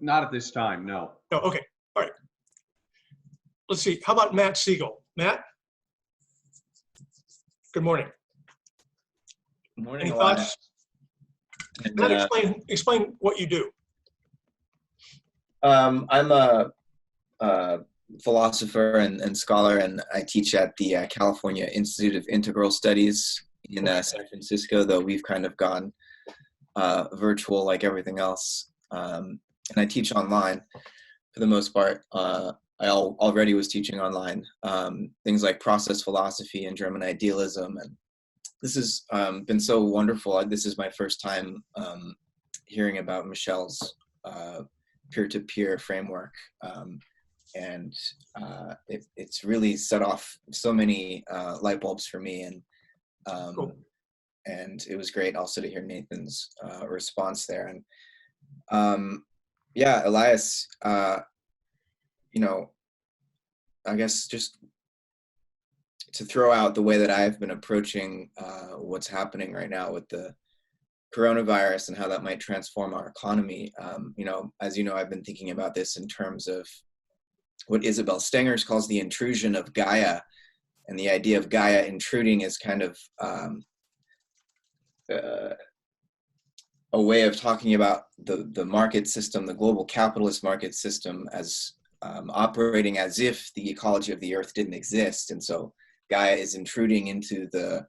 Not at this time, no. Oh, okay. let's see, how about Matt Siegel? Matt? Good morning. Good morning, Any Elias. thoughts? And, Matt, explain what you do. I'm a philosopher and scholar, and I teach at the California Institute of Integral Studies in San Francisco, though we've kind of gone virtual like everything else. And I teach online for the most part. I already was teaching online things like process philosophy and German idealism, and this has been so wonderful. This is my first time hearing about Michel's peer-to-peer framework, and it's really set off so many light bulbs for me, and Cool. and it was great also to hear Nathan's response there. And yeah, Elias, you know, I guess just to throw out the way that I've been approaching what's happening right now with the coronavirus and how that might transform our economy. You know, as you know, I've been thinking about this in terms of what Isabel Stengers calls the intrusion of Gaia. And the idea of Gaia intruding is kind of a way of talking about the market system, the global capitalist market system, as operating as if the ecology of the earth didn't exist. And so Gaia is intruding into the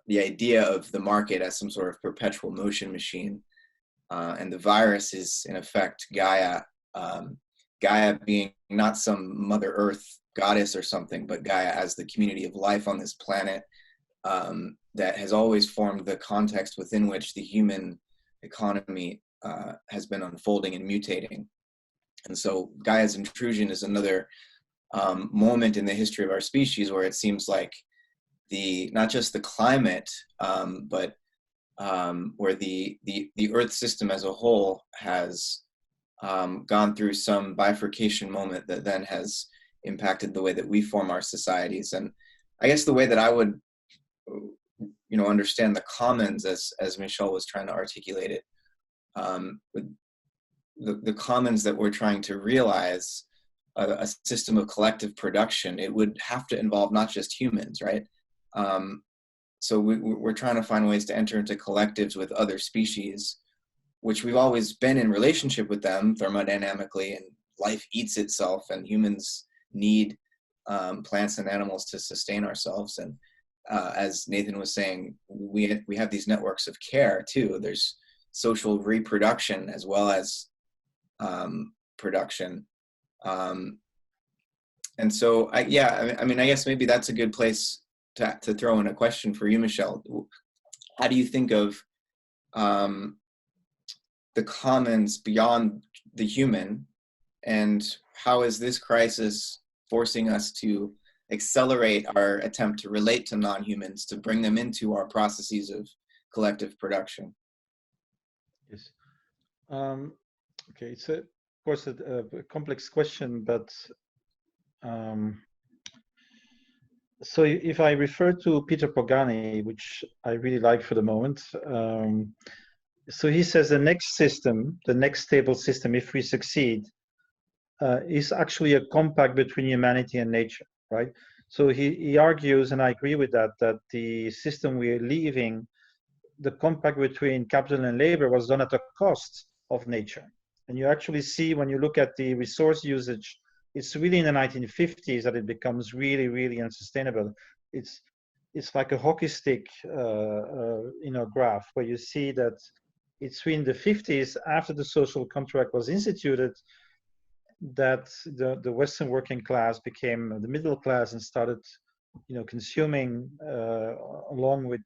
idea of the market as some sort of perpetual motion machine. And the virus is, in effect, Gaia, Gaia being not some Mother Earth goddess or something, but Gaia as the community of life on this planet that has always formed the context within which the human economy has been unfolding and mutating. And so Gaia's intrusion is another moment in the history of our species where it seems like not just the climate, but where the Earth system as a whole has gone through some bifurcation moment that then has impacted the way that we form our societies. And I guess the way that I would, you know, understand the commons as Michel was trying to articulate it, the commons that we're trying to realize, a system of collective production, it would have to involve not just humans, right? So we're trying to find ways to enter into collectives with other species, which we've always been in relationship with them thermodynamically, and life eats itself, and humans need plants and animals to sustain ourselves. And as Nathan was saying, we have these networks of care too. There's social reproduction as well as production. And so, I mean, I guess maybe that's a good place to throw in a question for you, Michel. How do you think of the commons beyond the human, and how is this crisis forcing us to accelerate our attempt to relate to non-humans, to bring them into our processes of collective production? Yes. Okay, it's of course a complex question, but so if I refer to Peter Pagani, which I really like for the moment, so he says the next system, the next stable system, if we succeed, is actually a compact between humanity and nature, right? So he argues, and I agree with that, that the system we're leaving, the compact between capital and labor, was done at the cost of nature. And you actually see, when you look at the resource usage, it's really in the 1950s that it becomes really, really unsustainable. It's like a hockey stick, graph, where you see that it's in the 50s, after the social contract was instituted, that the Western working class became the middle class and started, consuming along with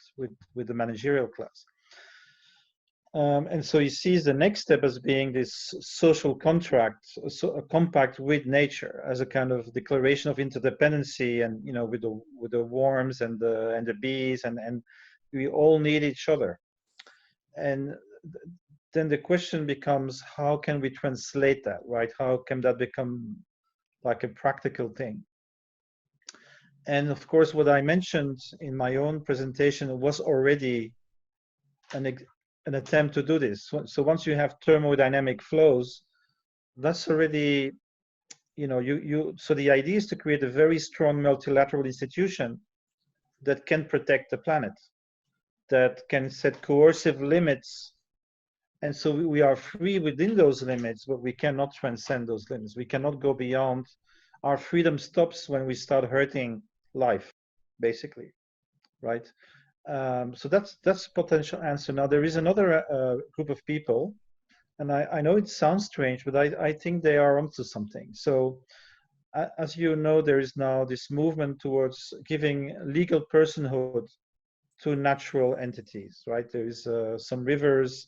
the managerial class. And so he sees the next step as being this social contract, a compact with nature, as a kind of declaration of interdependency, and with the worms and the bees, and we all need each other. And then the question becomes, how can we translate that, right? How can that become like a practical thing? And of course, what I mentioned in my own presentation was already an attempt to do this. So once you have thermodynamic flows, that's already so the idea is to create a very strong multilateral institution that can protect the planet, that can set coercive limits. And so we are free within those limits, but we cannot transcend those limits. We cannot go beyond. Our freedom stops when we start hurting life, basically, right? So that's potential answer. Now there is another group of people, and I know it sounds strange, but I think they are onto something. So as you know, there is now this movement towards giving legal personhood to natural entities, right? There is some rivers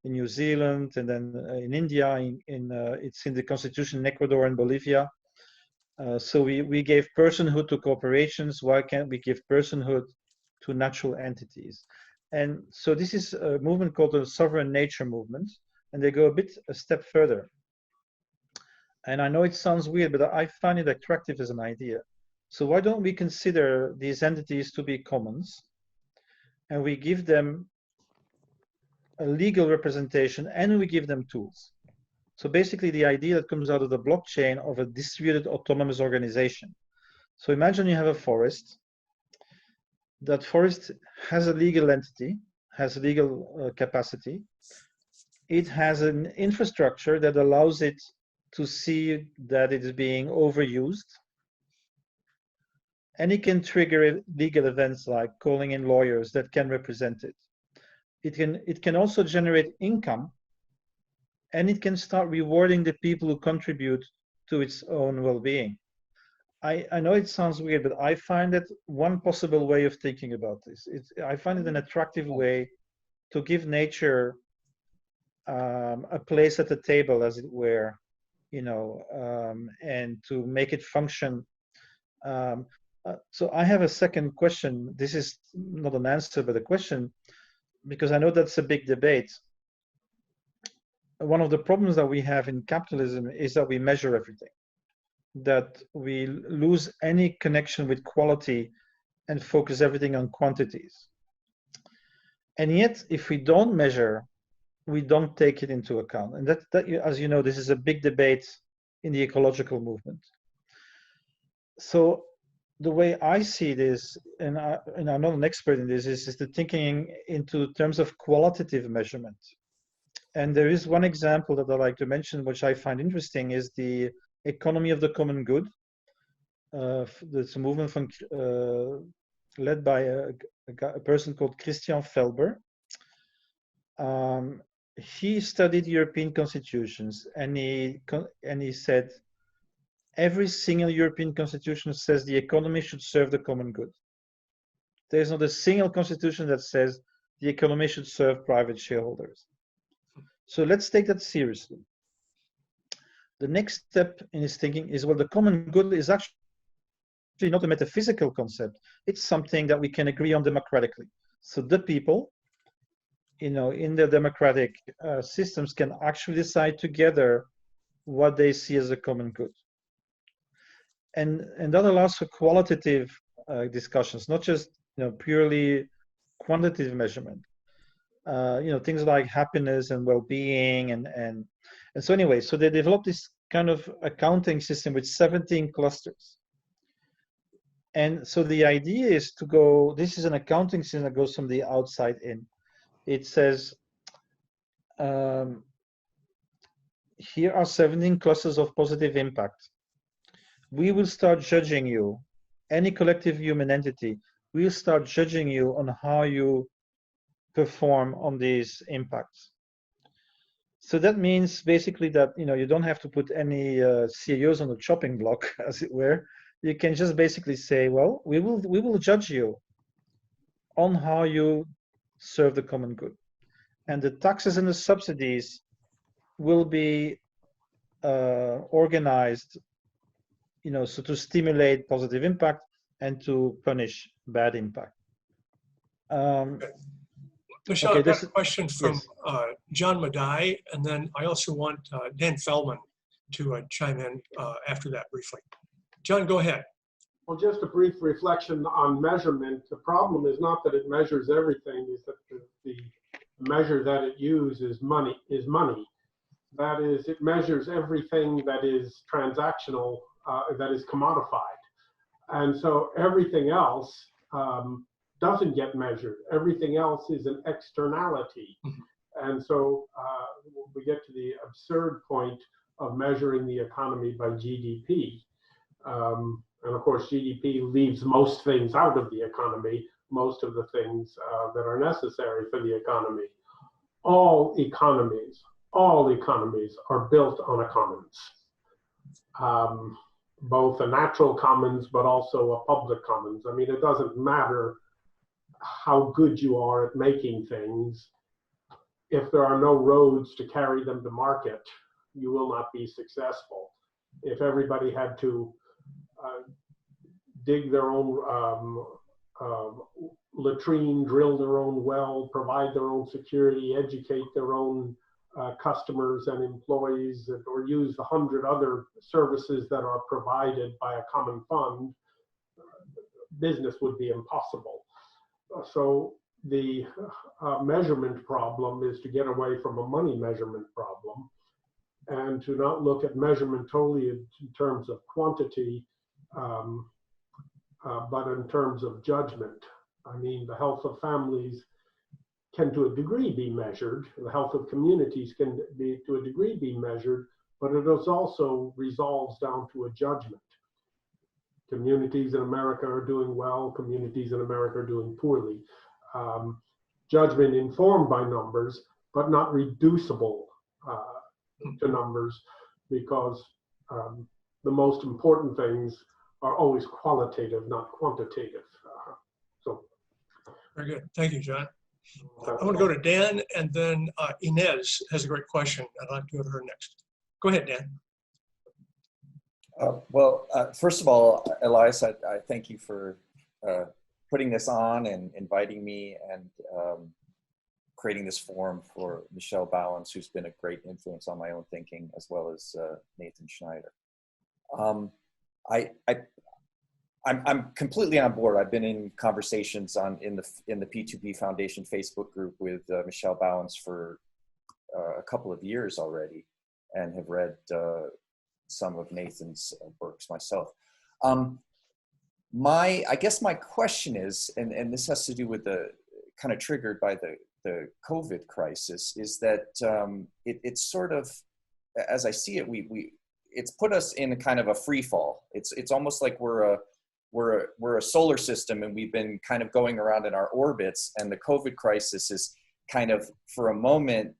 in New Zealand, and then in India, it's in the constitution in Ecuador and Bolivia. So we gave personhood to corporations. Why can't we give personhood to natural entities? And so this is a movement called the sovereign nature movement, and they go a step further. And I know it sounds weird, but I find it attractive as an idea. So why don't we consider these entities to be commons, and we give them a legal representation, and we give them tools. So basically the idea that comes out of the blockchain of a distributed autonomous organization. So imagine you have a forest. That forest has a legal entity, has legal capacity. It has an infrastructure that allows it to see that it is being overused. And it can trigger legal events like calling in lawyers that can represent it. It can also generate income, and it can start rewarding the people who contribute to its own well-being. I know it sounds weird, but I find that one possible way of thinking about this. I find it an attractive way to give nature a place at the table, as it were, and to make it function. So I have a second question. This is not an answer, but a question, because I know that's a big debate. One of the problems that we have in capitalism is that we measure everything, that we lose any connection with quality and focus everything on quantities. And yet, if we don't measure, we don't take it into account. And that as you know, this is a big debate in the ecological movement. So the way I see this, and I'm not an expert in this, is the thinking into terms of qualitative measurement. And there is one example that I like to mention, which I find interesting, is the economy of the common good. It's a movement from, led by a person called Christian Felber. He studied European constitutions, and he said, every single European constitution says the economy should serve the common good. There's not a single constitution that says the economy should serve private shareholders. So let's take that seriously. The next step in his thinking is, well, the common good is actually not a metaphysical concept. It's something that we can agree on democratically. So the people, in their democratic systems, can actually decide together what they see as a common good. And that allows for qualitative discussions, not just purely quantitative measurement. Things like happiness and well-being, and so anyway, so they developed this kind of accounting system with 17 clusters. And so the idea is to go, this is an accounting system that goes from the outside in. It says, here are 17 clusters of positive impact. We will start judging you, any collective human entity, we'll start judging you on how you perform on these impacts. So that means basically that you don't have to put any CEOs on the chopping block, as it were. You can just basically say, well, we will judge you on how you serve the common good, and the taxes and the subsidies will be organized, so to stimulate positive impact and to punish bad impact. Michel, okay, I've got a question from yes. John Madai, and then I also want Dan Feldman to chime in after that briefly. John, go ahead. Well, just a brief reflection on measurement. The problem is not that it measures everything, is that the measure that it uses is money. That is, it measures everything that is transactional, that is commodified. And so everything else doesn't get measured. Everything else is an externality. And so we get to the absurd point of measuring the economy by GDP. And of course, GDP leaves most things out of the economy, most of the things that are necessary for the economy. All economies are built on a commons. Both a natural commons, but also a public commons. I mean, it doesn't matter how good you are at making things. If there are no roads to carry them to market, you will not be successful. If everybody had to dig their own latrine, drill their own well, provide their own security, educate their own customers and employees, or use 100 other services that are provided by a common fund, business would be impossible. So the measurement problem is to get away from a money measurement problem and to not look at measurement totally in terms of quantity, but in terms of judgment. I mean, the health of families can to a degree be measured, the health of communities can be to a degree be measured, but it is also resolves down to a judgment. Communities in America are doing well, communities in America are doing poorly. Judgment informed by numbers, but not reducible to numbers, because the most important things are always qualitative, not quantitative. Very good. Thank you, John. I want to go to Dan, and then Inez has a great question. I'd like to go to her next. Go ahead, Dan. First of all, Elias, I thank you for putting this on and inviting me and creating this forum for Michelle Bauwens, who's been a great influence on my own thinking, as well as Nathan Schneider. I'm completely on board. I've been in conversations in the P2P Foundation Facebook group with Michelle Bauwens for a couple of years already, and have read some of Nathan's works myself. I guess my question is, and this has to do with the kind of triggered by the COVID crisis, is that it's sort of, as I see it, it's put us in a kind of a free fall. It's almost like we're a solar system, and we've been kind of going around in our orbits, and the COVID crisis is kind of, for a moment,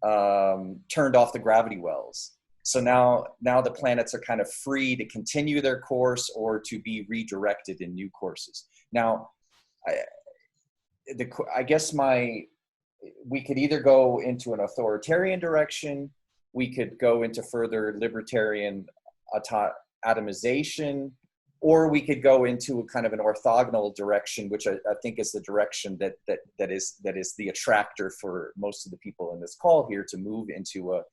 turned off the gravity wells. So now the planets are kind of free to continue their course or to be redirected in new courses. Now, I guess we could either go into an authoritarian direction, we could go into further libertarian atomization, or we could go into a kind of an orthogonal direction, which I think is the direction that is the attractor for most of the people in this call here, to move into a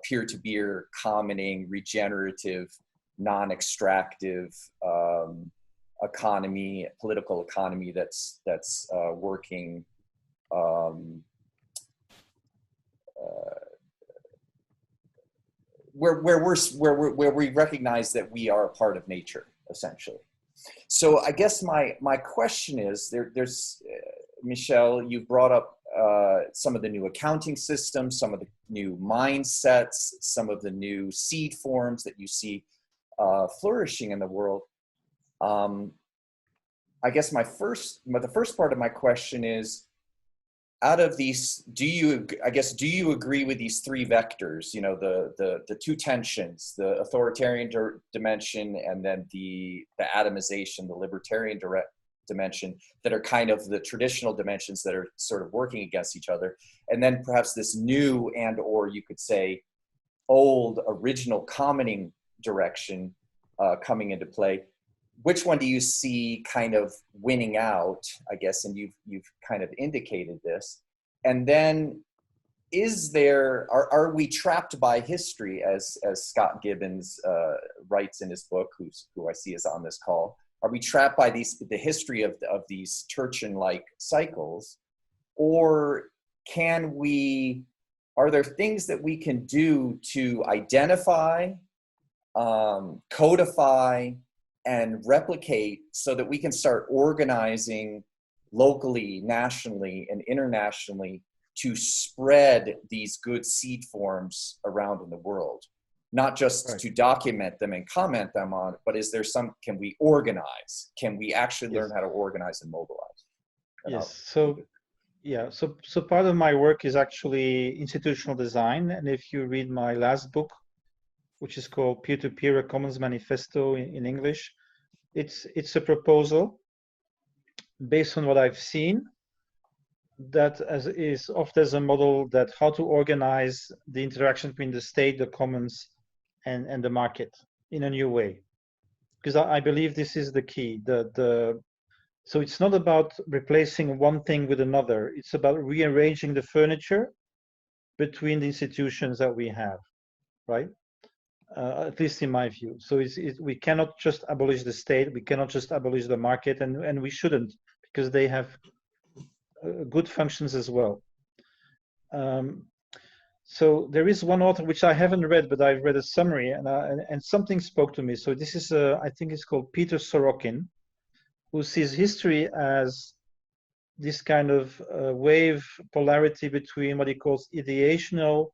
peer-to-peer, commoning, regenerative, non-extractive economy, political economy that's working where we recognize that we are a part of nature, essentially. So I guess my question is, there's Michelle, you've brought up some of the new accounting systems, some of the new mindsets, some of the new seed forms that you see flourishing in the world. I guess the first part of my question is, out of these, do you agree with these three vectors, you know, the two tensions, the authoritarian dimension, and then the atomization, the libertarian dimension, that are kind of the traditional dimensions that are sort of working against each other, and then perhaps this new, and or you could say old original commoning direction coming into play? Which one do you see kind of winning out, I guess, and you've kind of indicated this? And then are we trapped by history, as Scott Gibbons writes in his book, who I see is on this call? Are we trapped by the history of these Turchin-like cycles, or can we are there things that we can do to identify, codify, and replicate so that we can start organizing locally, nationally, and internationally to spread these good seed forms around in the world? Not just Right. to document them and comment them on, but is there some, can we organize? Can we actually learn Yes. how to organize and mobilize? And Yes. So yeah. So part of my work is actually institutional design, and if you read my last book, which is called Peer-to-Peer: A Commons Manifesto in English, it's a proposal based on what I've seen that is often as a model that how to organize the interaction between the state, the commons, and the market in a new way. Because I believe this is the key. So it's not about replacing one thing with another. It's about rearranging the furniture between the institutions that we have, right? At least in my view. So we cannot just abolish the state. We cannot just abolish the market, and we shouldn't, because they have good functions as well. So there is one author which I haven't read, but I've read a summary, and something spoke to me. So this is, I think it's called Peter Sorokin, who sees history as this kind of wave polarity between what he calls ideational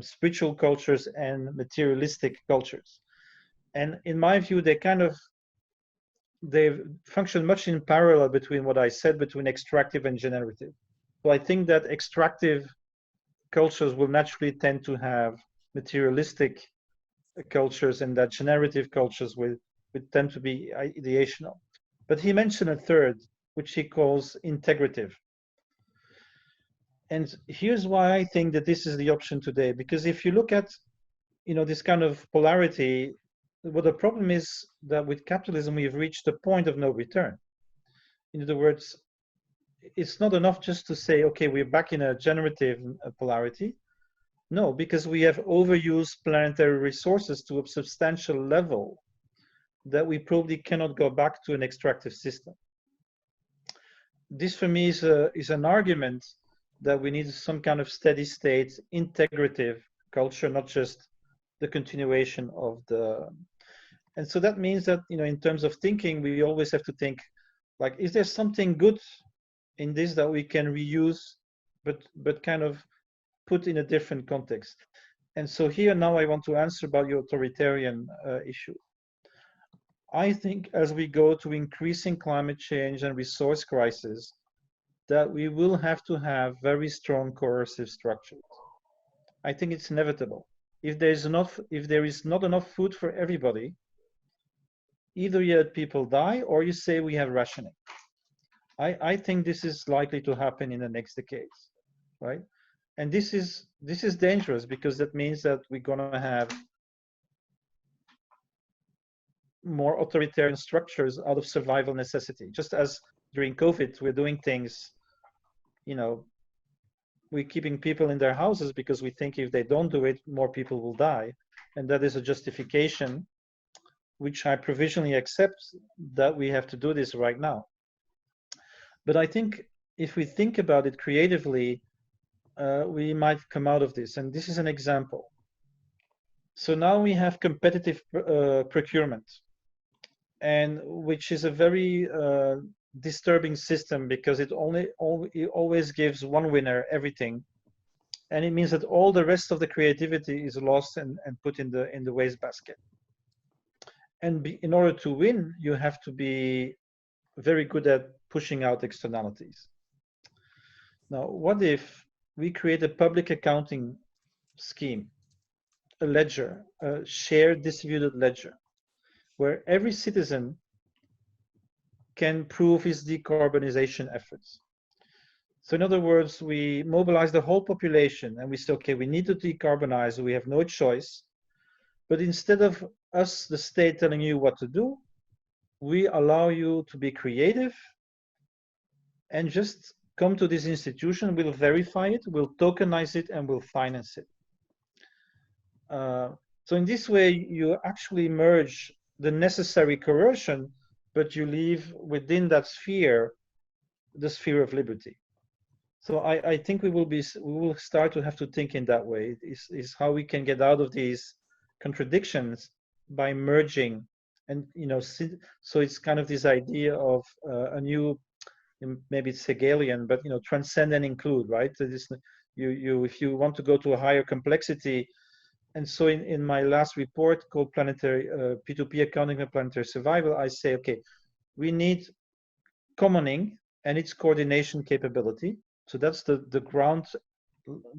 spiritual cultures and materialistic cultures. And in my view, they function much in parallel between what I said, between extractive and generative. So I think that extractive cultures will naturally tend to have materialistic cultures, and that generative cultures will tend to be ideational. But he mentioned a third, which he calls integrative. And here's why I think that this is the option today, because if you look at, this kind of polarity, what the problem is that with capitalism, we've reached a point of no return. In other words, it's not enough just to say, okay, we're back in a generative polarity. No, because we have overused planetary resources to a substantial level that we probably cannot go back to an extractive system. This for me is an argument that we need some kind of steady state, integrative culture, not just the continuation of the. And so that means that, in terms of thinking, we always have to think, like, is there something good in this that we can reuse, but kind of put in a different context? And so here now I want to answer about your authoritarian issue. I think as we go to increasing climate change and resource crisis, that we will have to have very strong coercive structures. I think it's inevitable. If there is not enough food for everybody, either you let people die or you say we have rationing. I think this is likely to happen in the next decades, right? And this is dangerous, because that means that we're gonna have more authoritarian structures out of survival necessity. Just as during COVID, we're doing things, we're keeping people in their houses because we think if they don't do it, more people will die. And that is a justification, which I provisionally accept, that we have to do this right now. But I think if we think about it creatively, we might come out of this. And this is an example. So now we have competitive procurement, and which is a very disturbing system, because it always gives one winner everything, and it means that all the rest of the creativity is lost and put in the wastebasket. And in order to win, you have to be very good at pushing out externalities. Now, what if we create a public accounting scheme, a ledger, a shared distributed ledger, where every citizen can prove his decarbonization efforts? So in other words, we mobilize the whole population and we say, okay, we need to decarbonize, we have no choice. But instead of us, the state, telling you what to do, we allow you to be creative and just come to this institution, we'll verify it, we'll tokenize it, and we'll finance it. So in this way, you actually merge the necessary coercion, but you leave within that sphere, the sphere of liberty. So I think we will start to have to think in that way. Is how we can get out of these contradictions by merging, and so it's kind of this idea of a new, maybe it's Hegelian, but transcend and include, right? So this, if you want to go to a higher complexity, and so in my last report called Planetary P2P Accounting and Planetary Survival, I say, okay, we need commoning and its coordination capability. So that's the ground,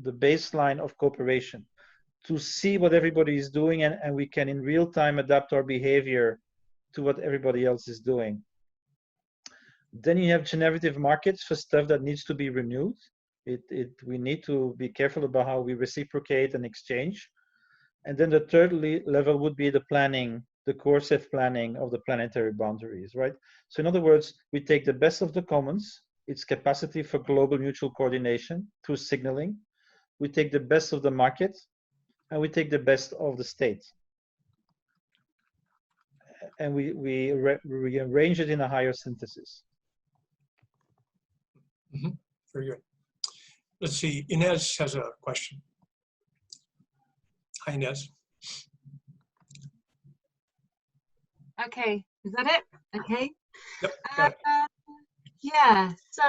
the baseline of cooperation, to see what everybody is doing, and we can in real time adapt our behavior to what everybody else is doing. Then you have generative markets for stuff that needs to be renewed. We need to be careful about how we reciprocate and exchange. And then the third level would be the planning, the coercive planning of the planetary boundaries, right? So in other words, we take the best of the commons, its capacity for global mutual coordination through signaling. We take the best of the market, and we take the best of the state. And we rearrange it in a higher synthesis. Mm-hmm. Very good. Let's see, Inez has a question. Hi, Inez. Okay, is that it? Okay. Yep, got it. Yeah, so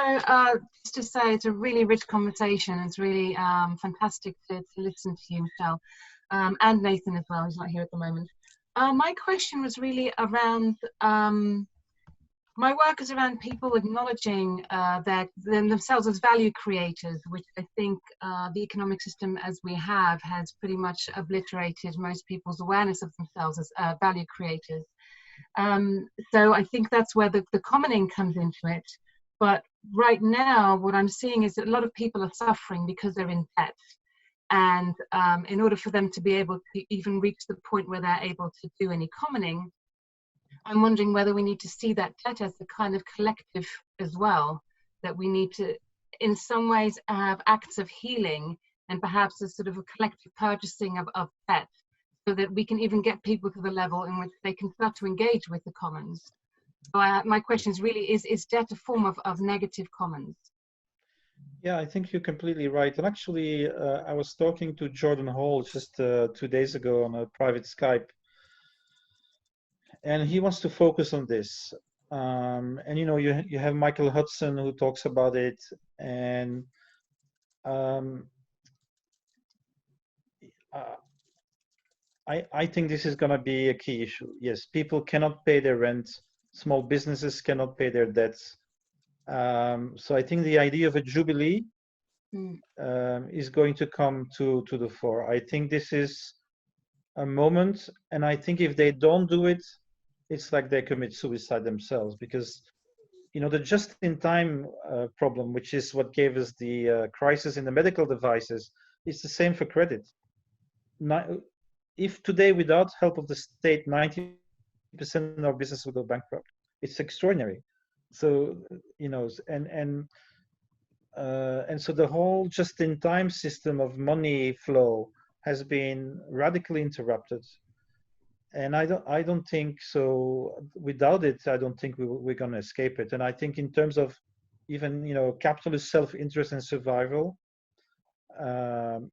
just to say, it's a really rich conversation. It's really fantastic to listen to you, Michelle, and Nathan as well, who's not here at the moment. My question was really around, my work is around people acknowledging themselves as value creators, which I think the economic system as we have has pretty much obliterated most people's awareness of themselves as value creators. So I think that's where the commoning comes into it. But right now, what I'm seeing is that a lot of people are suffering because they're in debt. And in order for them to be able to even reach the point where they're able to do any commoning, I'm wondering whether we need to see that debt as a kind of collective as well, that we need to, in some ways, have acts of healing and perhaps a sort of a collective purchasing of debt, so that we can even get people to the level in which they can start to engage with the commons. So my question is really, is debt a form of negative commons? Yeah, I think you're completely right. And actually, I was talking to Jordan Hall just 2 days ago on a private Skype, and he wants to focus on this. And you have Michael Hudson who talks about it, and I think this is going to be a key issue. Yes, people cannot pay their rent. Small businesses cannot pay their debts. So I think the idea of a jubilee is going to come to the fore. I think this is a moment, and I think if they don't do it, it's like they commit suicide themselves, because the just-in-time problem, which is what gave us the crisis in the medical devices, is the same for credit. If today, without help of the state, 90% of our business will go bankrupt, it's extraordinary. So and so the whole just-in-time system of money flow has been radically interrupted, and I don't think so. Without it, I don't think we're going to escape it. And I think in terms of even capitalist self-interest and survival,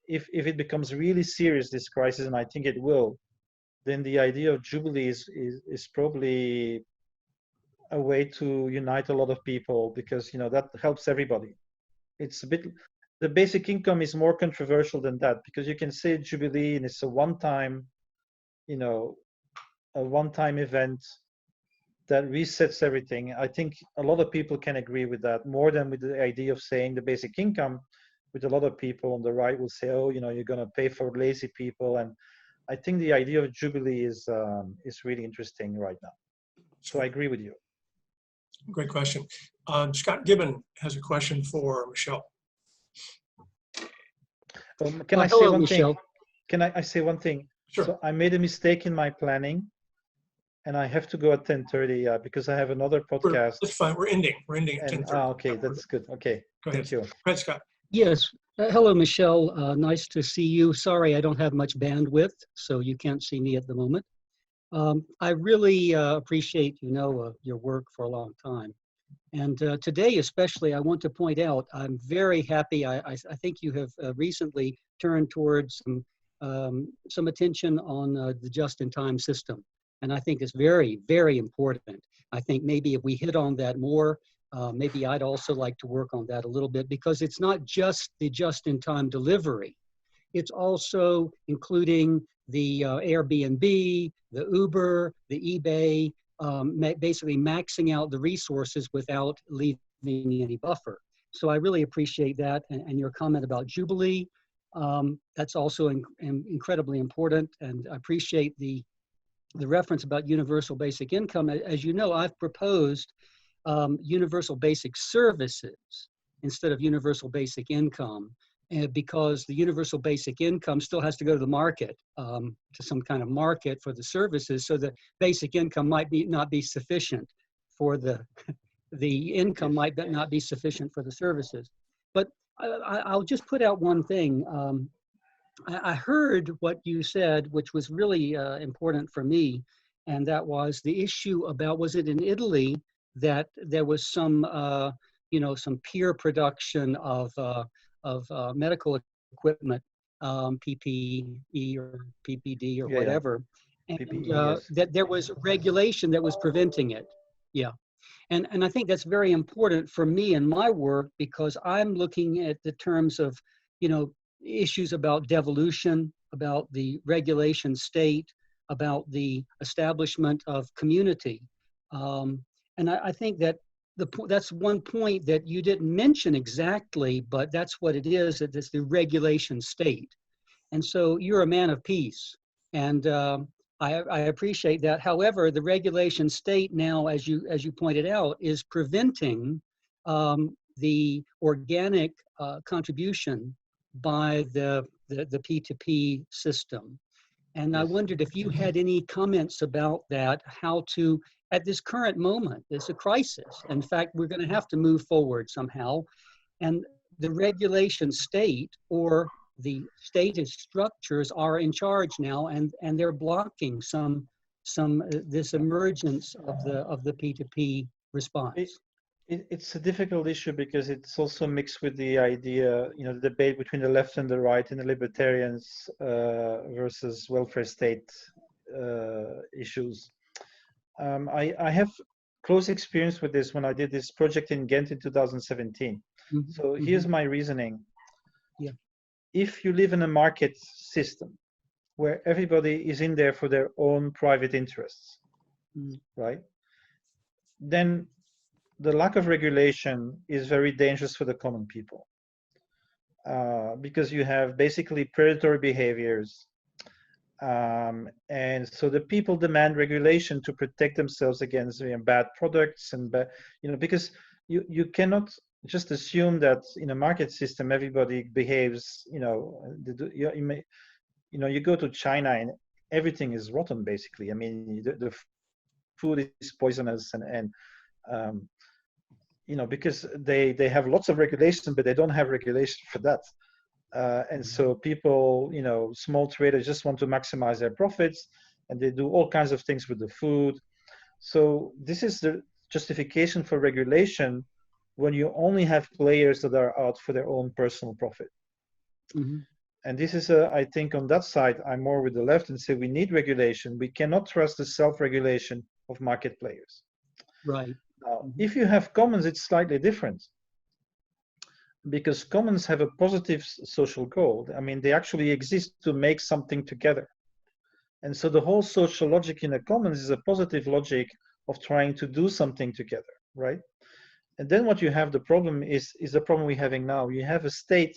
if it becomes really serious, this crisis, and I think it will, then the idea of jubilee is probably a way to unite a lot of people, because that helps everybody. It's a bit, the basic income is more controversial than that, because you can say jubilee and it's a one-time event that resets everything. I think a lot of people can agree with that, more than with the idea of saying the basic income, which a lot of people on the right will say, oh, you're going to pay for lazy people. And I think the idea of jubilee is really interesting right now. So I agree with you. Great question. Scott Gibbon has a question for Michelle. Can I say hello, one Michelle. thing? Can I say one thing? Sure. So I made a mistake in my planning, and I have to go at 10:30 because I have another podcast. That's fine. We're ending at 10:30. Okay, that's good. Okay, thank you. Go ahead, Scott. Yes. Hello, Michelle. Nice to see you. Sorry, I don't have much bandwidth, so you can't see me at the moment. I really appreciate, your work for a long time. And today, especially, I want to point out, I'm very happy. I think you have recently turned towards some attention on the just-in-time system. And I think it's very, very important. I think maybe if we hit on that more, maybe I'd also like to work on that a little bit, because it's not just the just-in-time delivery. It's also including the Airbnb, the Uber, the eBay, basically maxing out the resources without leaving any buffer. So I really appreciate that. And your comment about Jubilee, that's also incredibly important. And I appreciate the reference about universal basic income. As you know, I've proposed universal basic services instead of universal basic income, because the universal basic income still has to go to the market, to some kind of market for the services. So the basic income might not be sufficient for the income might not be sufficient for the services. But I'll just put out one thing. I heard what you said, which was really important for me, and that was the issue about, was it in Italy that there was some, some peer production of medical equipment, PPE or PPD or whatever, and PPE, yes. that there was regulation that was preventing it. Yeah. And I think that's very important for me in my work, because I'm looking at the terms of, issues about devolution, about the regulation state, about the establishment of community. And I think that that's one point that you didn't mention exactly, but that's what it is. It's the regulation state. And so you're a man of peace. And I appreciate that. However, the regulation state now, as you pointed out, is preventing the organic contribution by the P2P system. And I wondered if you had any comments about that, how to, at this current moment, it's a crisis. In fact, we're going to have to move forward somehow. And the regulation state or the stated structures are in charge now, and they're blocking this emergence of the P2P response. It's a difficult issue because it's also mixed with the idea, the debate between the left and the right and the libertarians versus welfare state issues. I have close experience with this when I did this project in Ghent in 2017. Mm-hmm. So here's my reasoning. Yeah. If you live in a market system where everybody is in there for their own private interests, right? Then the lack of regulation is very dangerous for the common people, because you have basically predatory behaviors. And so the people demand regulation to protect themselves against bad products and because you cannot just assume that in a market system everybody behaves. You go to China and everything is rotten basically. I mean, the food is poisonous and because they have lots of regulation, but they don't have regulation for that. And so people, small traders just want to maximize their profits, and they do all kinds of things with the food. So this is the justification for regulation when you only have players that are out for their own personal profit. Mm-hmm. And this is, I think on that side, I'm more with the left and say we need regulation. We cannot trust the self-regulation of market players. Right. Now, if you have commons, it's slightly different, because commons have a positive social goal. I mean, they actually exist to make something together. And so the whole social logic in a commons is a positive logic of trying to do something together, right? And then what you have, the problem is the problem we're having now. You have a state,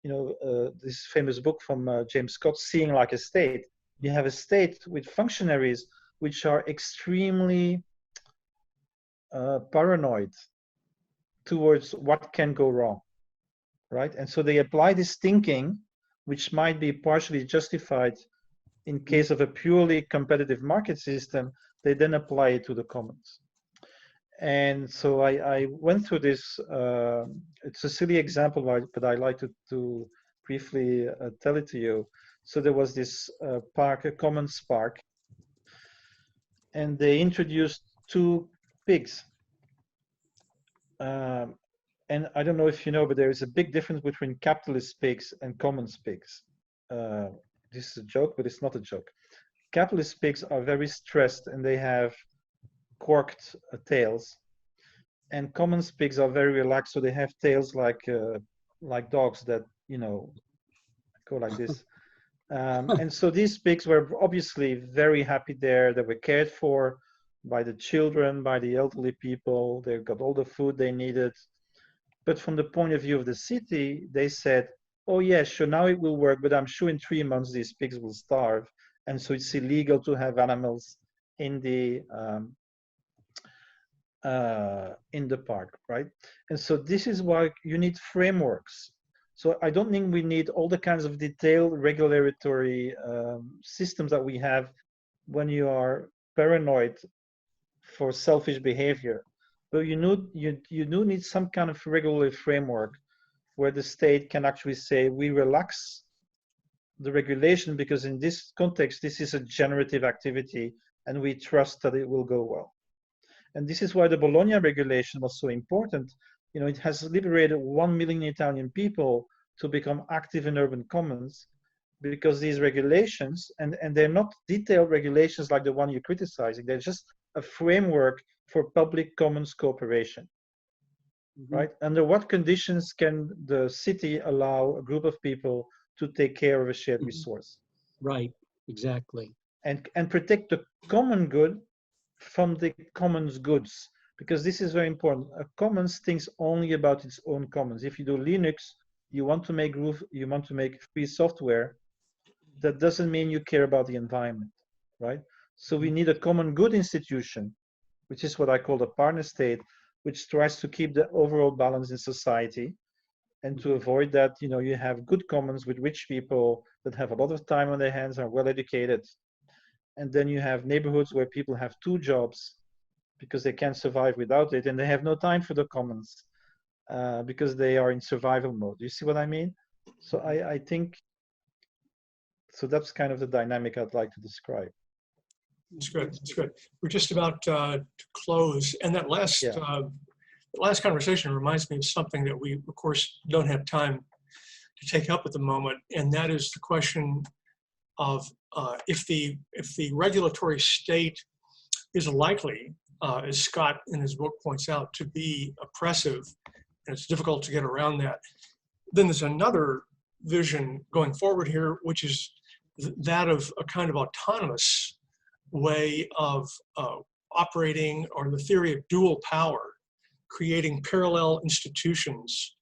this famous book from James Scott, Seeing Like a State. You have a state with functionaries which are extremely paranoid towards what can go wrong, right? And so they apply this thinking, which might be partially justified in case of a purely competitive market system. They then apply it to the commons. And so I went through this, it's a silly example, but I like to briefly tell it to you. So there was this park, a commons park, and they introduced two pigs. And I don't know if you know, but there is a big difference between capitalist pigs and commons pigs. This is a joke, but it's not a joke. Capitalist pigs are very stressed and they have corked tails, and commons pigs are very relaxed, so they have tails like dogs that, you know, go like this. And so these pigs were obviously very happy there. They were cared for by the children, by the elderly people. They got all the food they needed. But from the point of view of the city, they said, oh yeah, sure, now it will work, but I'm sure in 3 months these pigs will starve. And so it's illegal to have animals in the park, right? And so this is why you need frameworks. So I don't think we need all the kinds of detailed regulatory systems that we have when you are paranoid for selfish behavior. But you do need some kind of regulatory framework where the state can actually say, we relax the regulation because in this context, this is a generative activity and we trust that it will go well. And this is why the Bologna regulation was so important. You know, it has liberated 1 million Italian people to become active in urban commons because these regulations, and they're not detailed regulations like the one you're criticizing, they're just a framework for public commons cooperation, right? Under what conditions can the city allow a group of people to take care of a shared resource? Right, exactly. And protect the common good from the commons goods, because this is very important. A commons thinks only about its own commons. If you do Linux, you want to make free software, that doesn't mean you care about the environment, right? So we need a common good institution, which is what I call the partner state, which tries to keep the overall balance in society and to avoid that, you know, you have good commons with rich people that have a lot of time on their hands, are well educated. And then you have neighborhoods where people have 2 jobs because they can't survive without it, and they have no time for the commons because they are in survival mode. You see what I mean? So I think, so that's kind of the dynamic I'd like to describe. It's good. It's good. We're just about to close, and that last last conversation reminds me of something that we, of course, don't have time to take up at the moment, and that is the question of if the regulatory state is likely, as Scott in his book points out, to be oppressive, and it's difficult to get around that. Then there's another vision going forward here, which is that of a kind of autonomous way of operating, or the theory of dual power, creating parallel institutions,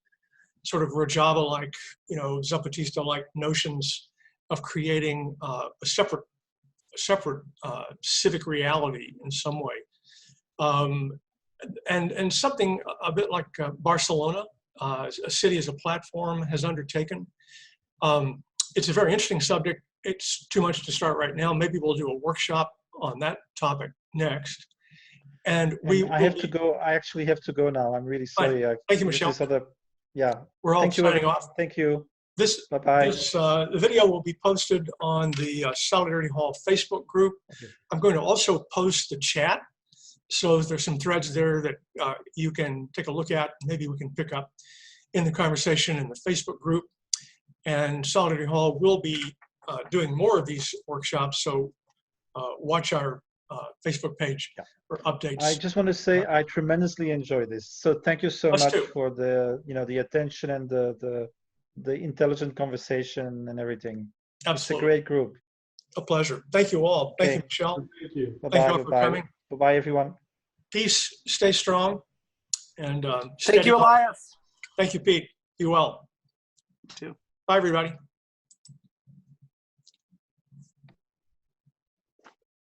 sort of Rojava-like, you know, Zapatista-like notions of creating a separate civic reality in some way. And something a bit like Barcelona, a city as a platform, has undertaken. It's a very interesting subject. It's too much to start right now. Maybe we'll do a workshop on that topic next. And I actually have to go now. I'm really sorry. Thank you, Michel. We're all signing off. Thank you. Bye-bye. The video will be posted on the Solidarity Hall Facebook group. Okay. I'm going to also post the chat. So there's some threads there that you can take a look at. Maybe we can pick up in the conversation in the Facebook group. And Solidarity Hall will be doing more of these workshops. So watch our Facebook page for updates. I just want to say I tremendously enjoy this. So thank you so much for the the attention and the intelligent conversation and everything. Absolutely. It's a great group. A pleasure. Thank you all. Thank you, Michel. Thank you. Bye-bye. Thank you all for coming. Bye-bye, everyone. Peace. Stay strong. And thank you, Elias. Thank you, Pete. Be well. You too. Bye, everybody.